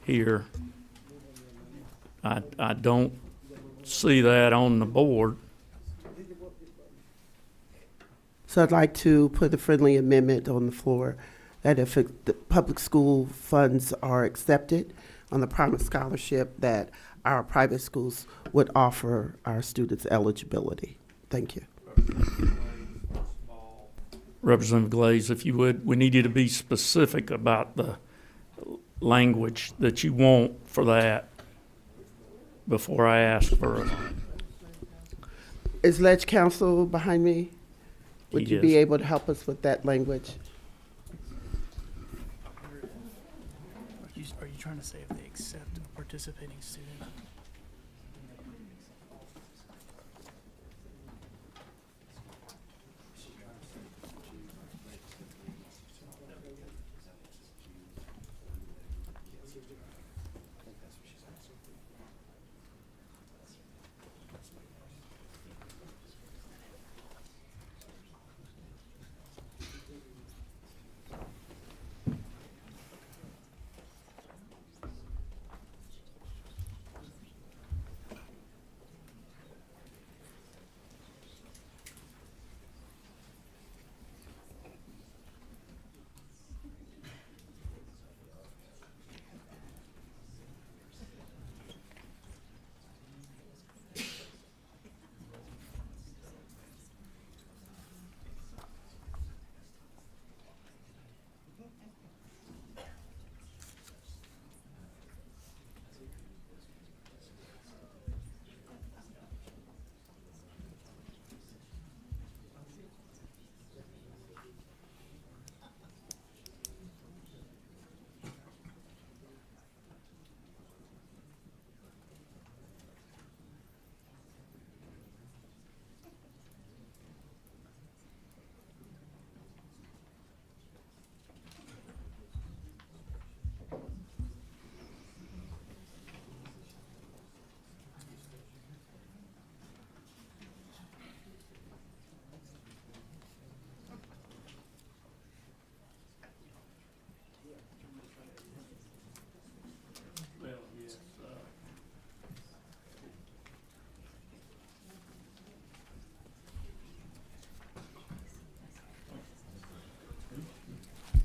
Speaker 1: here. I don't see that on the board.
Speaker 9: So I'd like to put a friendly amendment on the floor that if the public school funds are accepted on the Promise Scholarship, that our private schools would offer our students eligibility. Thank you.
Speaker 1: Representative Glaze, if you would, we need you to be specific about the language that you want for that before I ask for it.
Speaker 9: Is Ledge Council behind me? Would
Speaker 1: He
Speaker 9: you be
Speaker 1: is.
Speaker 9: able to help us with that language?
Speaker 10: Are you trying to say if they accept a participating student?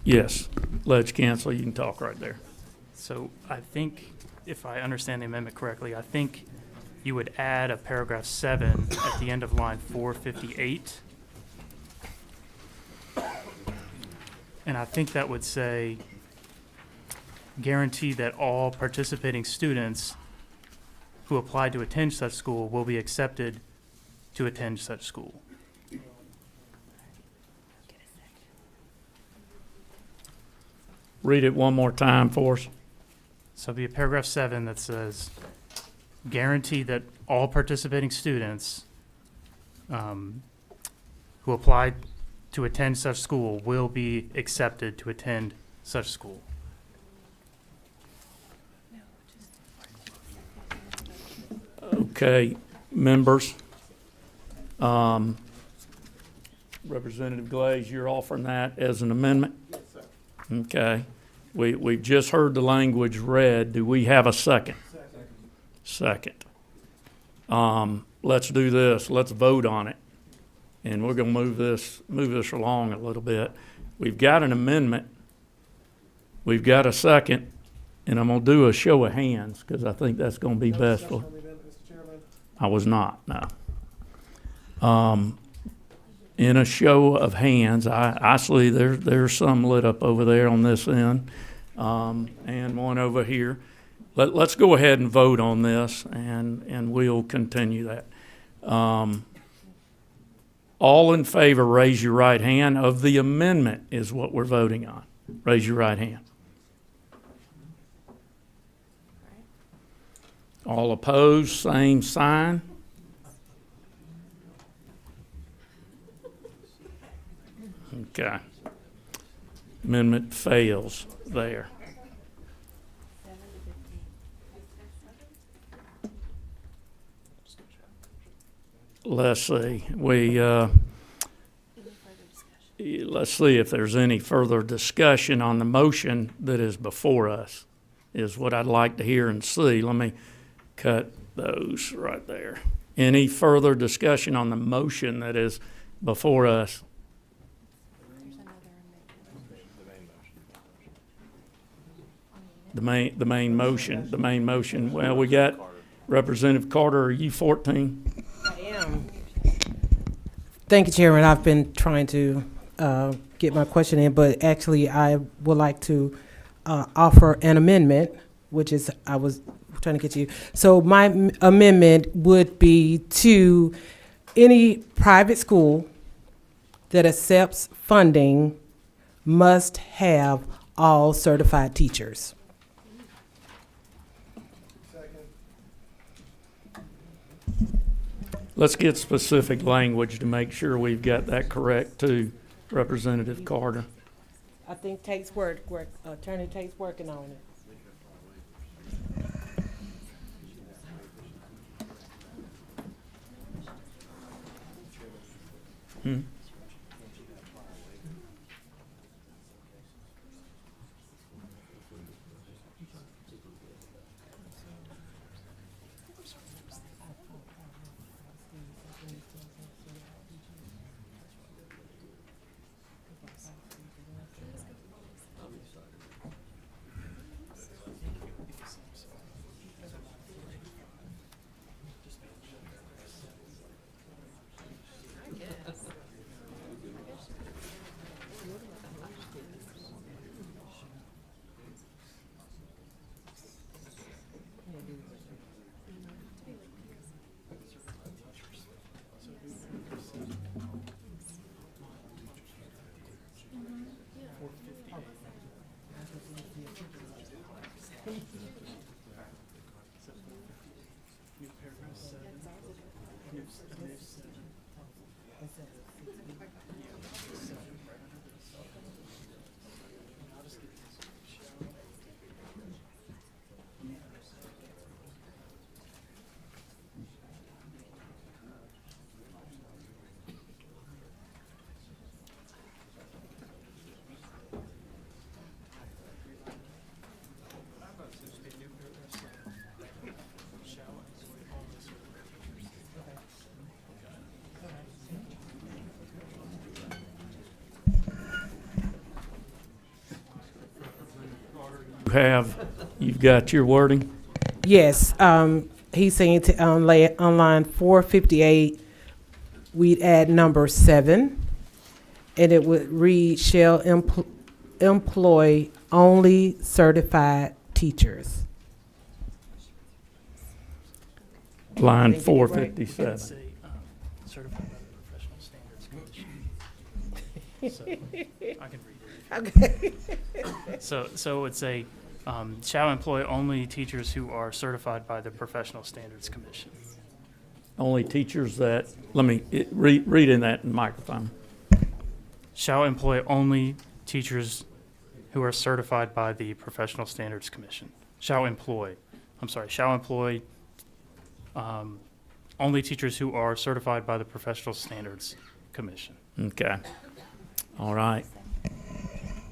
Speaker 1: Yes, ledge cancel, you can talk right there.
Speaker 10: So I think, if I understand the amendment correctly, I think you would add a paragraph 7 at the end of line 458. And I think that would say, guarantee that all participating students who apply to attend such school will be accepted to attend such school.
Speaker 1: Read it one more time for us.
Speaker 10: So it'd be a paragraph 7 that says, guarantee that all participating students who apply to attend such school will be accepted to attend such school.
Speaker 1: Okay, members. Representative Glaze, you're offering that as an amendment? Yes, sir. Okay. We've just heard the language read. Do we have a second? Second. Let's do this. Let's vote on it. And we're gonna move this along a little bit. We've got an amendment. We've got a second, and I'm gonna do a show of hands, because I think that's gonna be best for. I was not, no. In a show of hands, I see there's some lit up over there on this end, and one over here. Let's go ahead and vote on this, and we'll continue that. All in favor, raise your right hand. Of the amendment is what we're voting on. Raise your right hand. All opposed, same sign. Okay. Amendment fails there. Let's see. Let's see if there's any further discussion on the motion that is before us, is what I'd like to hear and see. Let me cut those right there. Any further discussion on the motion that is before us? The main motion. Well, we got Representative Carter. Are you 14?
Speaker 11: I am. Thank you, Chairman. I've been trying to get my question in, but actually I would like to offer an amendment, which is, I was trying to get you. So my amendment would be to any private school that accepts funding must have all certified teachers.
Speaker 1: Let's get specific language to make sure we've got that correct too, Representative Carter.
Speaker 11: I think Attorney Tate's working on it.
Speaker 1: you've got your wording?
Speaker 11: Yes, he's saying on line 458, we'd add number 7, and it would read, shall employ only certified teachers.
Speaker 1: Line
Speaker 10: Say,
Speaker 1: 457.
Speaker 10: certified by the Professional Standards Commission. So, I can read it.
Speaker 11: Okay.
Speaker 10: So it would say, shall employ only teachers who are certified by the Professional Standards Commission.
Speaker 1: Only teachers that, read in that microphone.
Speaker 10: Shall employ only teachers who are certified by the Professional Standards Commission. Shall employ only teachers who are certified by the Professional Standards Commission.
Speaker 1: Okay. All right.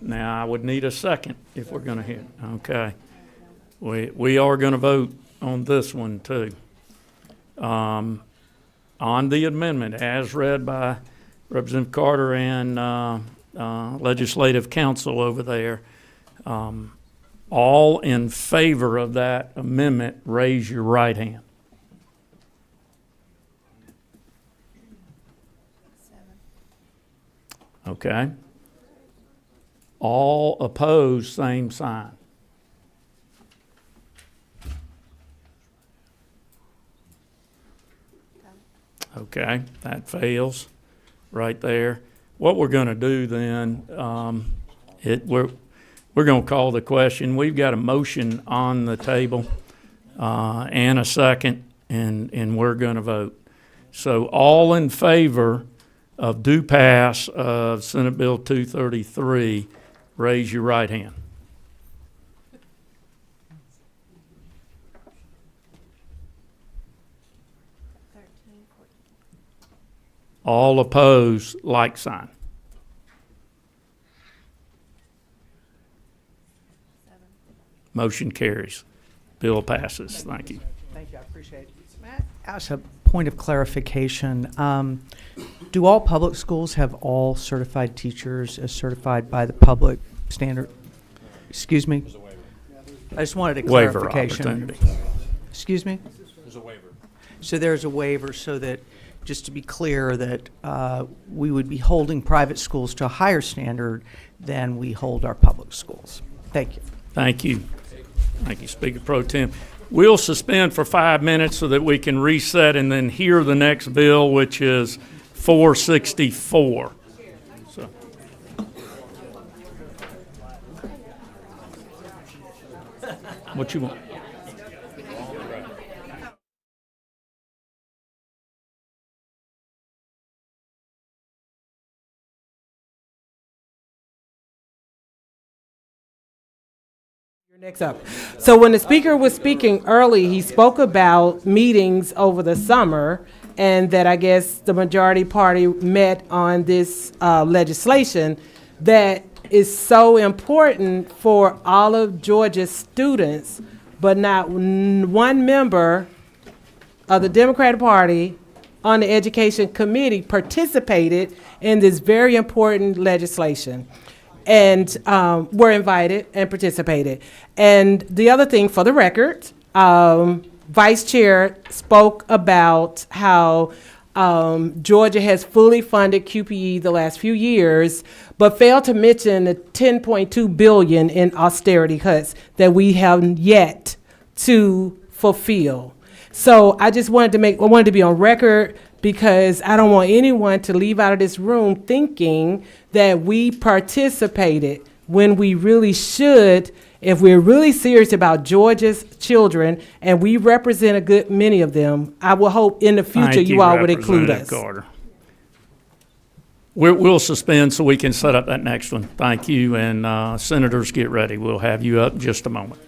Speaker 1: Now, I would need a second if we're going to hear. Okay. We are going to vote on this one, too. On the amendment, as read by Representative Carter and Legislative Counsel over there, all in favor of that amendment, raise your right hand. Okay. All opposed, same sign. Okay, that fails right there. What we're going to do then, we're going to call the question. We've got a motion on the table and a second, and we're going to vote. So all in favor of due pass of Senate Bill 233, raise your right hand. All opposed, like sign. Motion carries. Bill passes. Thank you.
Speaker 4: Thank you, I appreciate it. Matt, as a point of clarification, do all public schools have all certified teachers as certified by the public standard? Excuse me? I just wanted a
Speaker 1: Waiver
Speaker 4: clarification.
Speaker 1: opportunity.
Speaker 4: Excuse me?
Speaker 5: There's a waiver.
Speaker 4: So there's a waiver so that, just to be clear, that we would be holding private schools to a higher standard than we hold our public schools. Thank you.
Speaker 1: Thank you. Thank you, Speaker Pro Tem. We'll suspend for 5 minutes so that we can reset and then hear the next bill, which is 464. So. What you want?
Speaker 11: You're next up. So when the speaker was speaking early, he spoke about meetings over the summer, and that I guess the majority party met on this legislation that is so important for all of Georgia's students, but not one member of the Democratic Party on the Education Committee participated in this very important legislation, and were invited and participated. And the other thing, for the record, Vice Chair spoke about how Georgia has fully funded QPE the last few years, but failed to mention the $10.2 billion in austerity cuts that we have yet to fulfill. So I just wanted to be on record, because I don't want anyone to leave out of this room thinking that we participated when we really should. If we're really serious about Georgia's children, and we represent a good many of them, I will hope in the future
Speaker 1: Thank
Speaker 11: you all would include
Speaker 1: Representative
Speaker 11: us.
Speaker 1: Carter. We'll suspend so we can set up that next one. Thank you, and senators, get ready. We'll have you up in just a moment.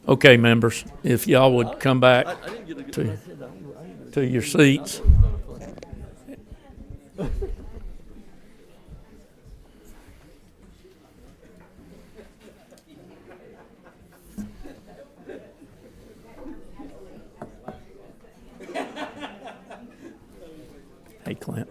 Speaker 1: Okay, members, if y'all would come back to your seats. Hey, Clint.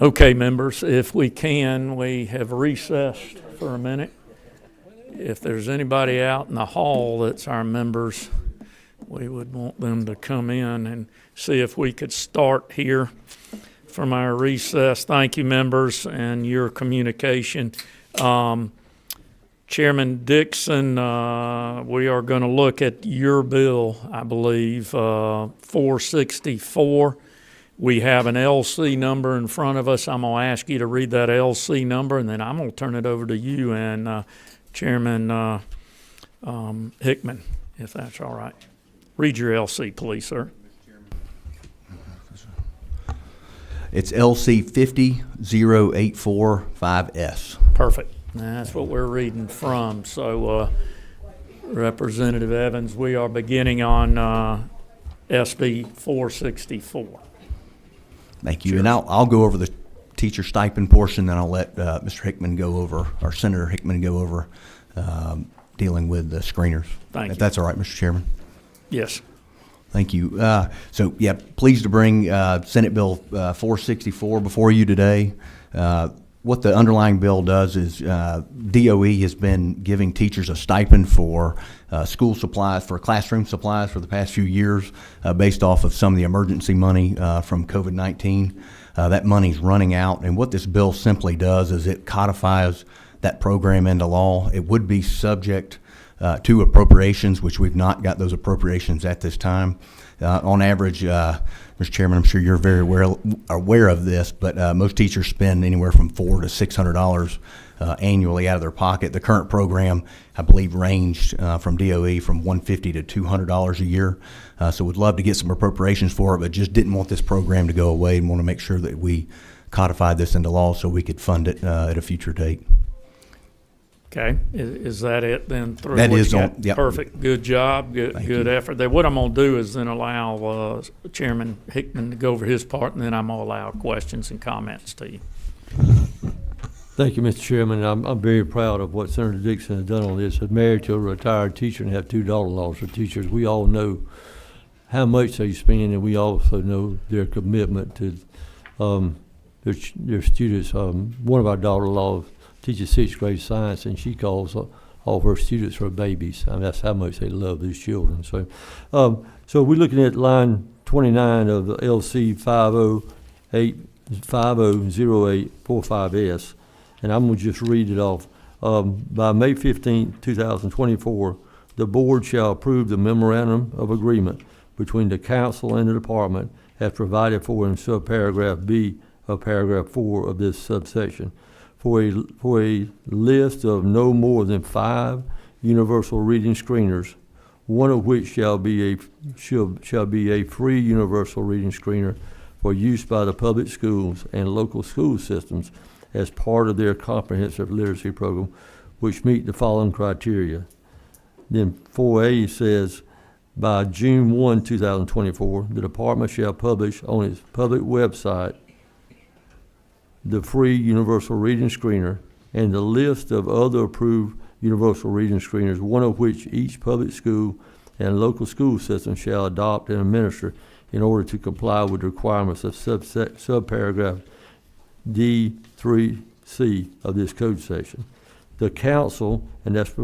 Speaker 1: Okay, members, if we can, we have recessed for a minute. If there's anybody out in the hall that's our members, we would want them to come in and see if we could start here from our recess. Thank you, members, and your communication. Chairman Dixon, we are going to look at your bill, I believe, 464. We have an LC number in front of us. I'm going to ask you to read that LC number, and then I'm going to turn it over to you and Chairman Hickman, if that's all right. Read your LC, please, sir.
Speaker 12: It's LC 50845S.
Speaker 1: Perfect. That's what we're reading from. So, Representative Evans, we are beginning on SB 464.
Speaker 12: Thank you. Sure. And I'll go over the teacher stipend portion, then I'll let Mr. Hickman go over, or Senator Hickman go over dealing with the screeners.
Speaker 1: Thank you.
Speaker 12: If that's all right, Mr. Chairman.
Speaker 1: Yes.
Speaker 12: Thank you. So, yeah, pleased to bring Senate Bill 464 before you today. What the underlying bill does is DOE has been giving teachers a stipend for school supplies, for classroom supplies for the past few years based off of some of the emergency money from COVID-19. That money's running out, and what this bill simply does is it codifies that program into law. It would be subject to appropriations, which we've not got those appropriations at this time. On average, Mr. Chairman, I'm sure you're very aware of this, but most teachers spend anywhere from $400 to $600 annually out of their pocket. The current program, I believe, ranged from DOE from $150 to $200 a year. So we'd love to get some appropriations for it, but just didn't want this program to go away and want to make sure that we codified this into law so we could fund it at a future date.
Speaker 1: Okay, is that it then? Through
Speaker 12: that
Speaker 1: what
Speaker 12: is
Speaker 1: you
Speaker 12: on.
Speaker 1: got?
Speaker 12: Yep.
Speaker 1: Perfect. Good job. Good effort there. What I'm going to do is then allow Chairman Hickman to go over his part, and then I'm going to allow questions and comments to you.
Speaker 13: Thank you, Mr. Chairman. I'm very proud of what Senator Dixon has done on this. I'm married to a retired teacher and have two daughter-in-laws for teachers. We all know how much they spend, and we also know their commitment to their students. One of our daughter-in-laws teaches sixth grade science, and she calls all of her students her babies. I mean, that's how much they love these children. So, so we're looking at line 29 of the LC 50845S, and I'm going to just read it off. By May 15, 2024, the board shall approve the memorandum of agreement between the council and the department as provided for in subparagraph B of paragraph 4 of this subsection. For a list of no more than 5 universal reading screeners, one of which shall be a free universal reading screener for use by the public schools and local school systems as part of their comprehensive literacy program, which meet the following criteria. Then 4A says, by June 1, 2024, the department shall publish on its public website the free universal reading screener and the list of other approved universal reading screeners, one of which each public school and local school system shall adopt and administer in order to comply with the requirements of subparagraph D3C of this code section. The council, and that's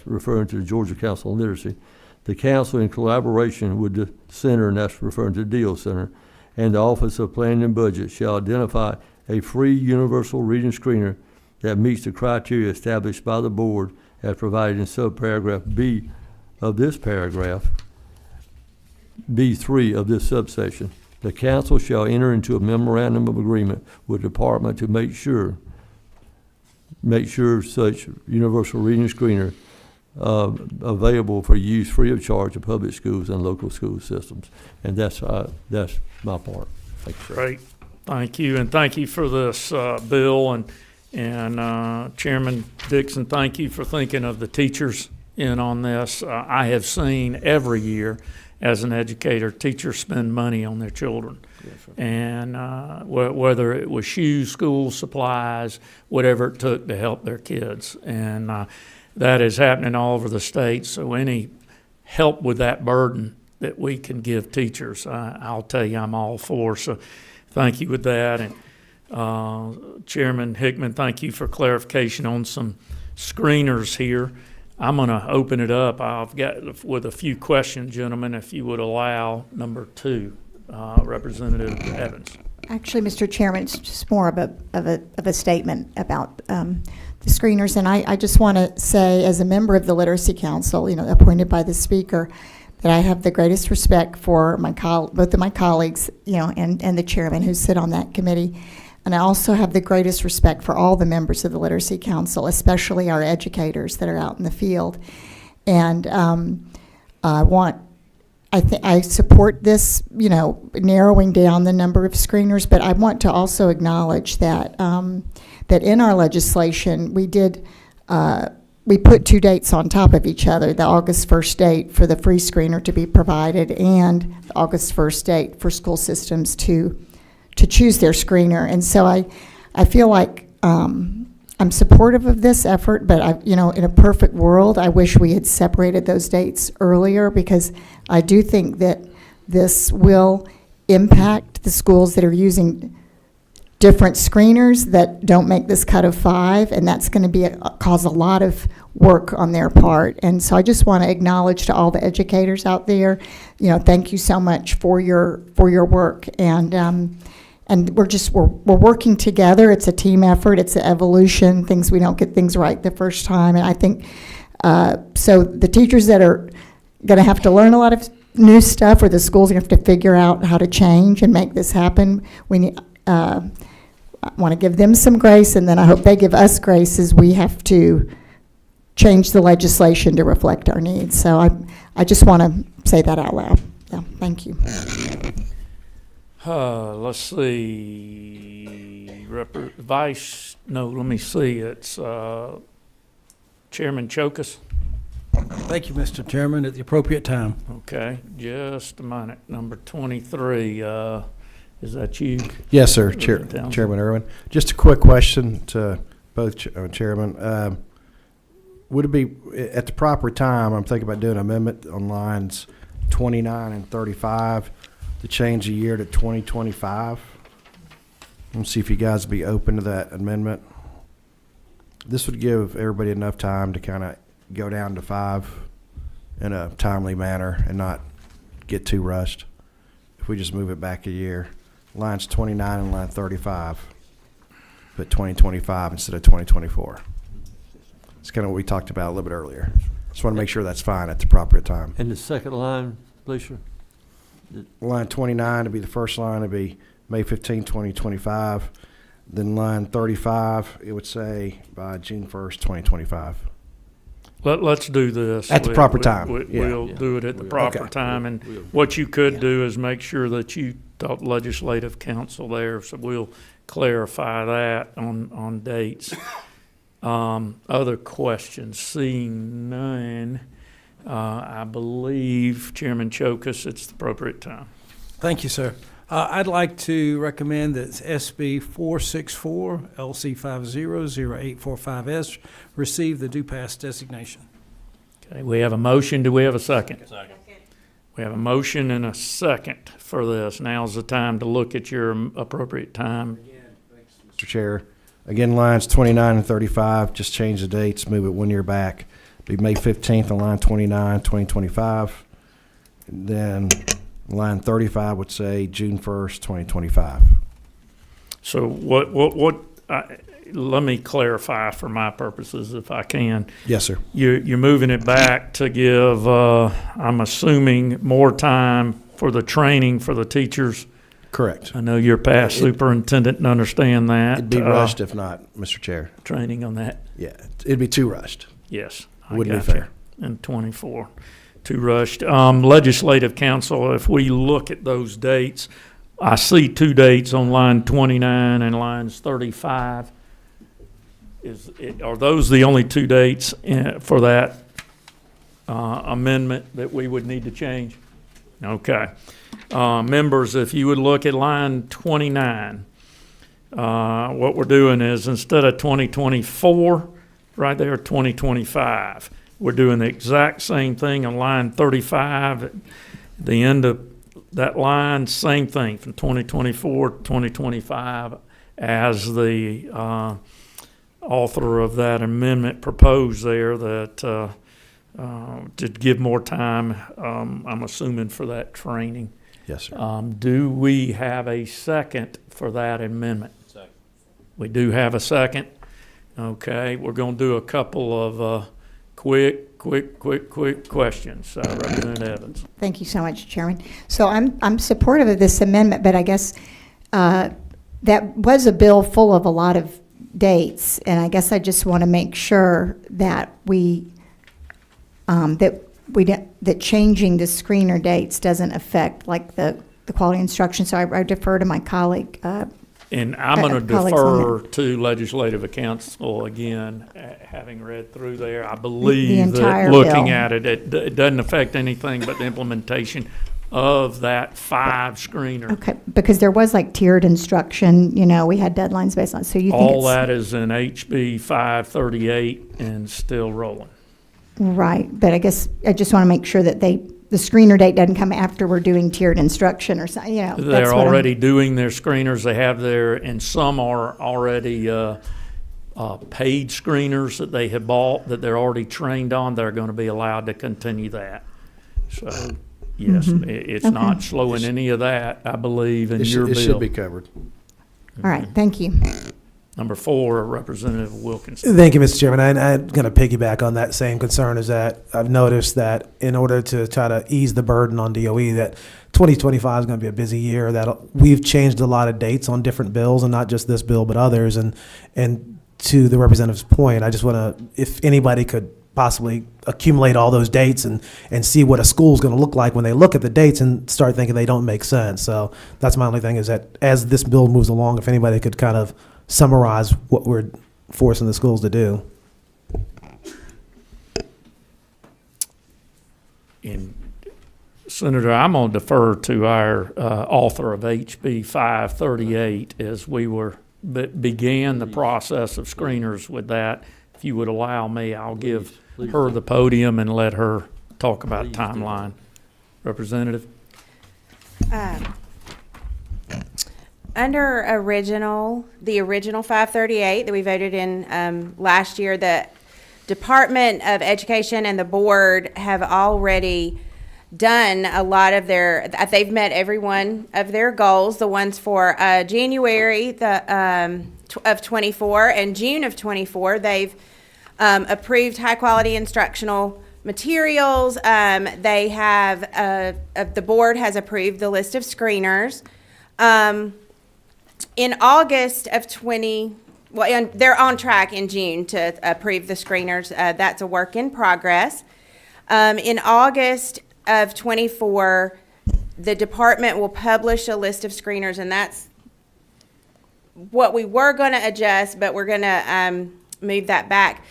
Speaker 13: referring to the Georgia Council on Literacy, the council in collaboration with the center, and that's referring to the Deal Center, and the Office of Planning and Budget shall identify a free universal reading screener that meets the criteria established by the board as provided in subparagraph B of this paragraph, B3 of this subsection. The council shall enter into a memorandum of agreement with the department to make sure make sure such universal reading screener available for use free of charge of public schools and local school systems. And that's my part. Thank you, sir.
Speaker 1: Great. Thank you, and thank you for this, Bill, and Chairman Dixon, thank you for thinking of the teachers in on this. I have seen every year as an educator, teachers spend money on their children.
Speaker 13: Yes, sir.
Speaker 1: And whether it was shoes, school supplies, whatever it took to help their kids. And that is happening all over the state. So any help with that burden that we can give teachers, I'll tell you, I'm all for. So thank you with that. And Chairman Hickman, thank you for clarification on some screeners here. I'm going to open it up. I've got with a few questions, gentlemen, if you would allow. Number 2, Representative Evans.
Speaker 8: Actually, Mr. Chairman, it's just more of a statement about the screeners. And I just want to say, as a member of the Literacy Council, appointed by the Speaker, that I have the greatest respect for both of my colleagues, and the chairman who sit on that committee. And I also have the greatest respect for all the members of the Literacy Council, especially our educators that are out in the field. And I support this, narrowing down the number of screeners, but I want to also acknowledge that that in our legislation, we put 2 dates on top of each other, the August 1st date for the free screener to be provided and the August 1st date for school systems to choose their screener. And so I feel like I'm supportive of this effort, but in a perfect world, I wish we had separated those dates earlier, because I do think that this will impact the schools that are using different screeners that don't make this cut of 5, and that's going to cause a lot of work on their part. And so I just want to acknowledge to all the educators out there, thank you so much for your work. And we're working together. It's a team effort. It's an evolution. We don't get things right the first time. And I think, so the teachers that are going to have to learn a lot of new stuff, or the schools are going to have to figure out how to change and make this happen, I want to give them some grace, and then I hope they give us grace as we have to change the legislation to reflect our needs. So I just want to say that out loud. Yeah, thank you.
Speaker 1: Let's see. Let me see. It's Chairman Chokas.
Speaker 14: Thank you, Mr. Chairman, at the appropriate time.
Speaker 1: Okay, just a minute. Number 23, is that you?
Speaker 15: Yes, sir, Chairman Irwin. Just a quick question to both chairmen. Would it be at the proper time, I'm thinking about doing an amendment on lines 29 and 35 to change the year to 2025? Let's see if you guys would be open to that amendment. This would give everybody enough time to kind of go down to 5 in a timely manner and not get too rushed. If we just move it back a year, lines 29 and line 35, put 2025 instead of 2024. It's kind of what we talked about a little bit earlier. Just want to make sure that's fine at the proper time.
Speaker 13: And the second line, please, sir.
Speaker 15: Line 29 to be the first line, would be May 15, 2025. Then line 35, it would say by June 1st, 2025
Speaker 1: Let's do this.
Speaker 15: at the proper time.
Speaker 1: We'll do it at the proper time. And what you could do is make sure that you talk legislative council there, so we'll clarify that on dates. Other questions? Seeing none, I believe, Chairman Chokas, it's the appropriate time.
Speaker 14: Thank you, sir. I'd like to recommend that SB 464 LC 500845S receive the due pass designation.
Speaker 1: Okay, we have a motion. Do we have a second? Second. We have a motion and a second for this. Now's the time to look at your appropriate time.
Speaker 15: Mr. Chair, again, lines 29 and 35, just change the dates, move it 1 year back. Be May 15th on line 29, 2025. And then line 35 would say June 1st, 2025.
Speaker 1: So let me clarify for my purposes, if I can.
Speaker 15: Yes, sir.
Speaker 1: You're moving it back to give, I'm assuming, more time for the training for the teachers
Speaker 15: Correct.
Speaker 1: I know you're past superintendent and understand that.
Speaker 15: It'd be rushed if not, Mr. Chair.
Speaker 1: Training on that.
Speaker 15: Yeah, it'd be too rushed.
Speaker 1: Yes.
Speaker 15: Wouldn't be
Speaker 1: gotcha.
Speaker 15: fair.
Speaker 1: And 24, too rushed. Legislative Council, if we look at those dates, I see 2 dates on line 29 and lines 35. Are those the only 2 dates for that amendment that we would need to change? Okay. Members, if you would look at line 29, what we're doing is instead of 2024, right there, 2025. We're doing the exact same thing on line 35. At the end of that line, same thing from 2024 to 2025 as the author of that amendment proposed there that to give more time, I'm assuming, for that training.
Speaker 15: Yes, sir.
Speaker 1: Do we have a second for that amendment? Second. We do have a second. Okay, we're going to do a couple of quick questions. Representative Evans.
Speaker 8: Thank you so much, Chairman. So I'm supportive of this amendment, but I guess that was a bill full of a lot of dates, and I guess I just want to make sure that that changing the screener dates doesn't affect like the quality instruction. So I defer to my colleague.
Speaker 1: And I'm going to
Speaker 8: colleagues on
Speaker 1: defer to Legislative Council again, having read through there. I believe
Speaker 8: entire
Speaker 1: that looking
Speaker 8: bill.
Speaker 1: at it, it doesn't affect anything but the implementation of that 5 screener.
Speaker 8: Okay, because there was like tiered instruction, we had deadlines based on, so you think
Speaker 1: All
Speaker 8: it's.
Speaker 1: that is in HB 538 and still rolling.
Speaker 8: Right, but I guess I just want to make sure that the screener date doesn't come after we're doing tiered instruction or something, that's
Speaker 1: They're
Speaker 8: what I'm-
Speaker 1: already doing their screeners. They have their, and some are already paid screeners that they have bought that they're already trained on. They're going to be allowed to continue that. So, yes, it's
Speaker 8: Okay.
Speaker 1: not slowing any of that, I believe, in your
Speaker 15: It
Speaker 1: bill.
Speaker 15: should be covered.
Speaker 8: All right, thank you.
Speaker 1: Number 4, Representative Wilkinson.
Speaker 7: Thank you, Mr. Chairman. I'm going to piggyback on that same concern is that I've noticed that in order to try to ease the burden on DOE, that 2025 is going to be a busy year, that we've changed a lot of dates on different bills and not just this bill, but others. And to the representative's point, I just want to, if anybody could possibly accumulate all those dates and see what a school is going to look like when they look at the dates and start thinking they don't make sense. So that's my only thing is that as this bill moves along, if anybody could kind of summarize what we're forcing the schools to do.
Speaker 1: And Senator, I'm going to defer to our author of HB 538 as we began the process of screeners with that. If you would allow me, I'll give her the podium and let her talk about timeline. Representative?
Speaker 16: Under the original 538 that we voted in last year, the Department of Education and the board have already done a lot of they've met every one of their goals. The ones for January of 24 and June of 24, they've approved high quality instructional materials. They have, the board has approved the list of screeners. In August of and they're on track in June to approve the screeners. That's a work in progress. In August of 24, the department will publish a list of screeners, and that's what we were going to adjust, but we're going to move that back.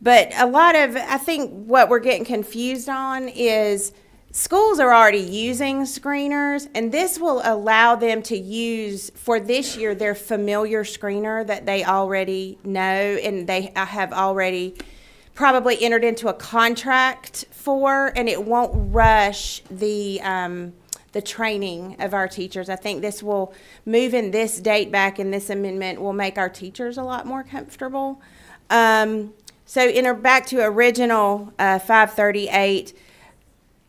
Speaker 16: But I think what we're getting confused on is schools are already using screeners, and this will allow them to use, for this year, their familiar screener that they already know, and they have already probably entered into a contract for, and it won't rush the training of our teachers. I think this will, moving this date back in this amendment will make our teachers a lot more comfortable. So back to original 538,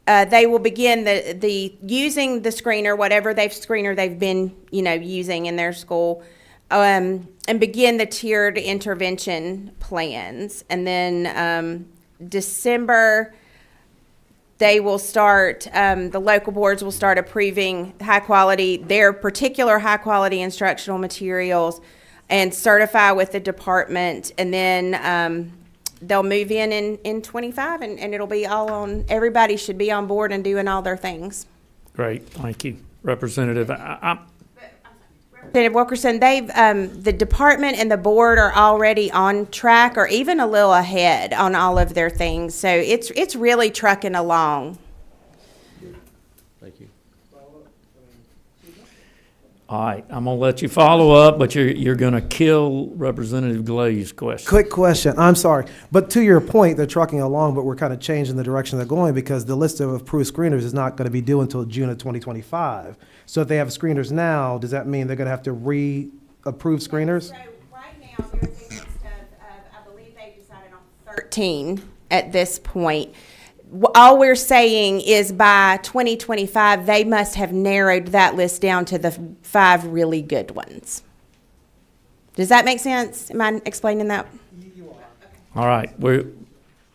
Speaker 16: they will begin the using the screener, whatever screener they've been using in their school, and begin the tiered intervention plans. And then December they will start, the local boards will start approving their particular high-quality instructional materials and certify with the department, and then they'll move in 25, and it'll be all on, everybody should be on board and doing all their things.
Speaker 1: Great, thank you. Representative,
Speaker 16: Representative Wilkerson, the department and the board are already on track or even a little ahead on all of their things. So it's really trucking along.
Speaker 13: Thank you.
Speaker 1: all right, I'm gonna let you follow up, but you're gonna kill Representative Glaz's question.
Speaker 7: Quick question. I'm sorry. But to your point, they're trucking along, but we're kind of changing the direction they're going because the list of approved screeners is not going to be due until June of 2025. So if they have screeners now, does that mean they're going to have to re-approve screeners?
Speaker 16: So right now, there's a list of, I believe they've decided on 13 at this point. All we're saying is by 2025, they must have narrowed that list down to the 5 really good ones. Does that make sense? Am I explaining that?
Speaker 1: All right,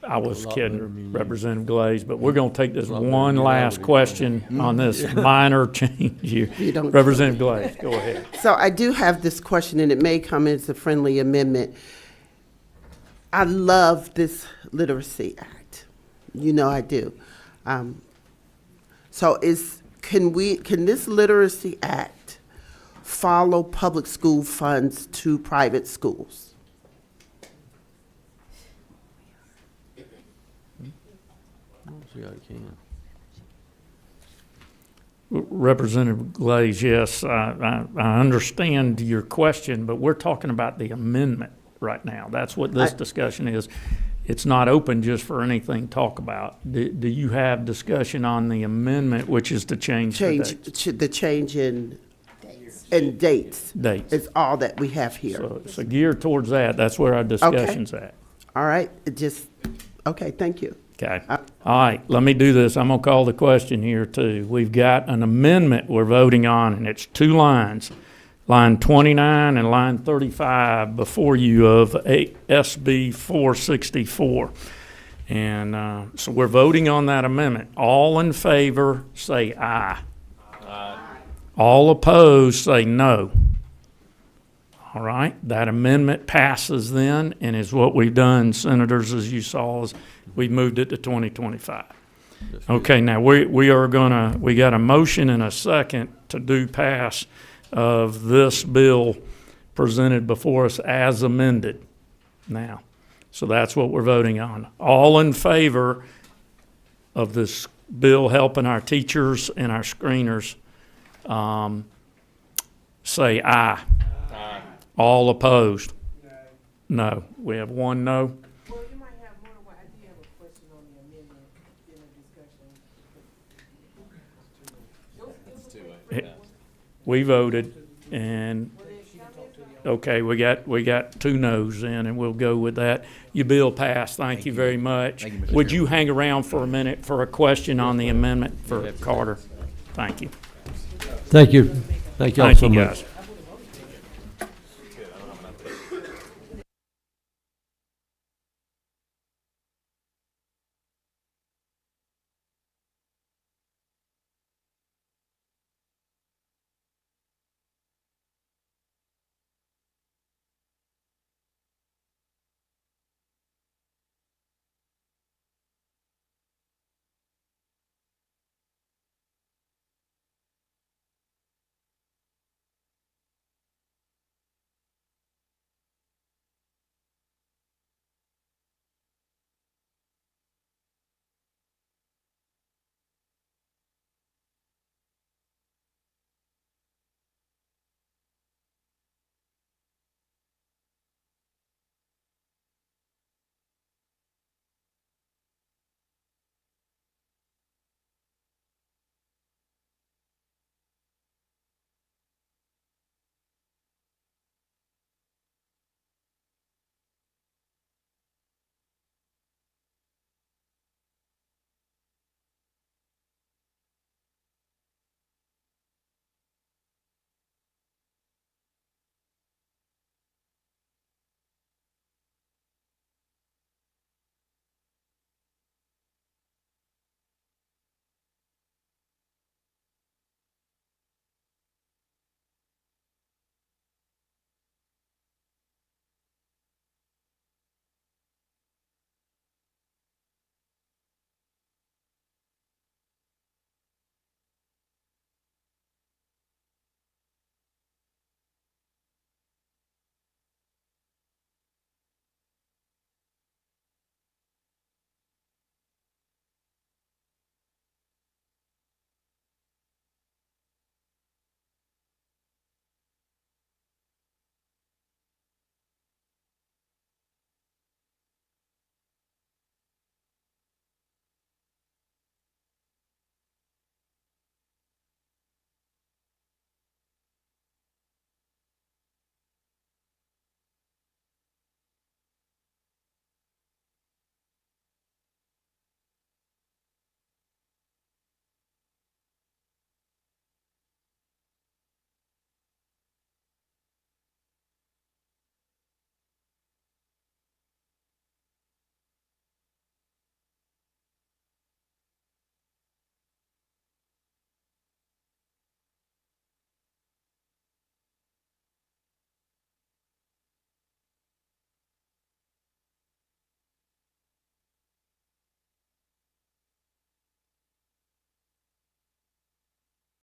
Speaker 1: I was kidding, Representative Glaze, but we're gonna take this one last question on this minor change here. Representative Glaze, go ahead.
Speaker 9: So I do have this question, and it may come as a friendly amendment. I love this Literacy Act. You know I do. So can this Literacy Act follow public school funds to private schools?
Speaker 13: Yeah, I can.
Speaker 1: Representative Glaze, yes, I understand your question, but we're talking about the amendment right now. That's what this discussion is. It's not open just for anything to talk about. Do you have discussion on the amendment, which is to change the dates?
Speaker 9: The change in dates.
Speaker 1: Dates.
Speaker 9: Is all that we have here.
Speaker 1: So geared towards that. That's where our discussion's at.
Speaker 9: All right, okay, thank you.
Speaker 1: Okay. All right, let me do this. I'm going to call the question here, too. We've got an amendment we're voting on, and it's 2 lines, line 29 and line 35 before you of SB 464. And so we're voting on that amendment. All in favor, say aye. Aye. All opposed, say no. All right, that amendment passes then, and is what we've done, senators, as you saw, is we've moved it to 2025. Okay, now we got a motion and a second to do pass of this bill presented before us as amended now. So that's what we're voting on. All in favor of this bill helping our teachers and our screeners, say aye. Aye. All opposed? No. We have 1 no.
Speaker 11: Well, you might have more. I do have a question on the amendment in the discussion.
Speaker 1: We voted, and okay, we got 2 no's in, and we'll go with that. Your bill passed. Thank you very much.
Speaker 12: Thank you, Mr.
Speaker 1: Would you hang around for a minute for a question on the amendment for Carter? Thank you.
Speaker 13: Thank you. Thank you all
Speaker 1: Thank
Speaker 13: so
Speaker 1: you,
Speaker 13: much.
Speaker 1: guys.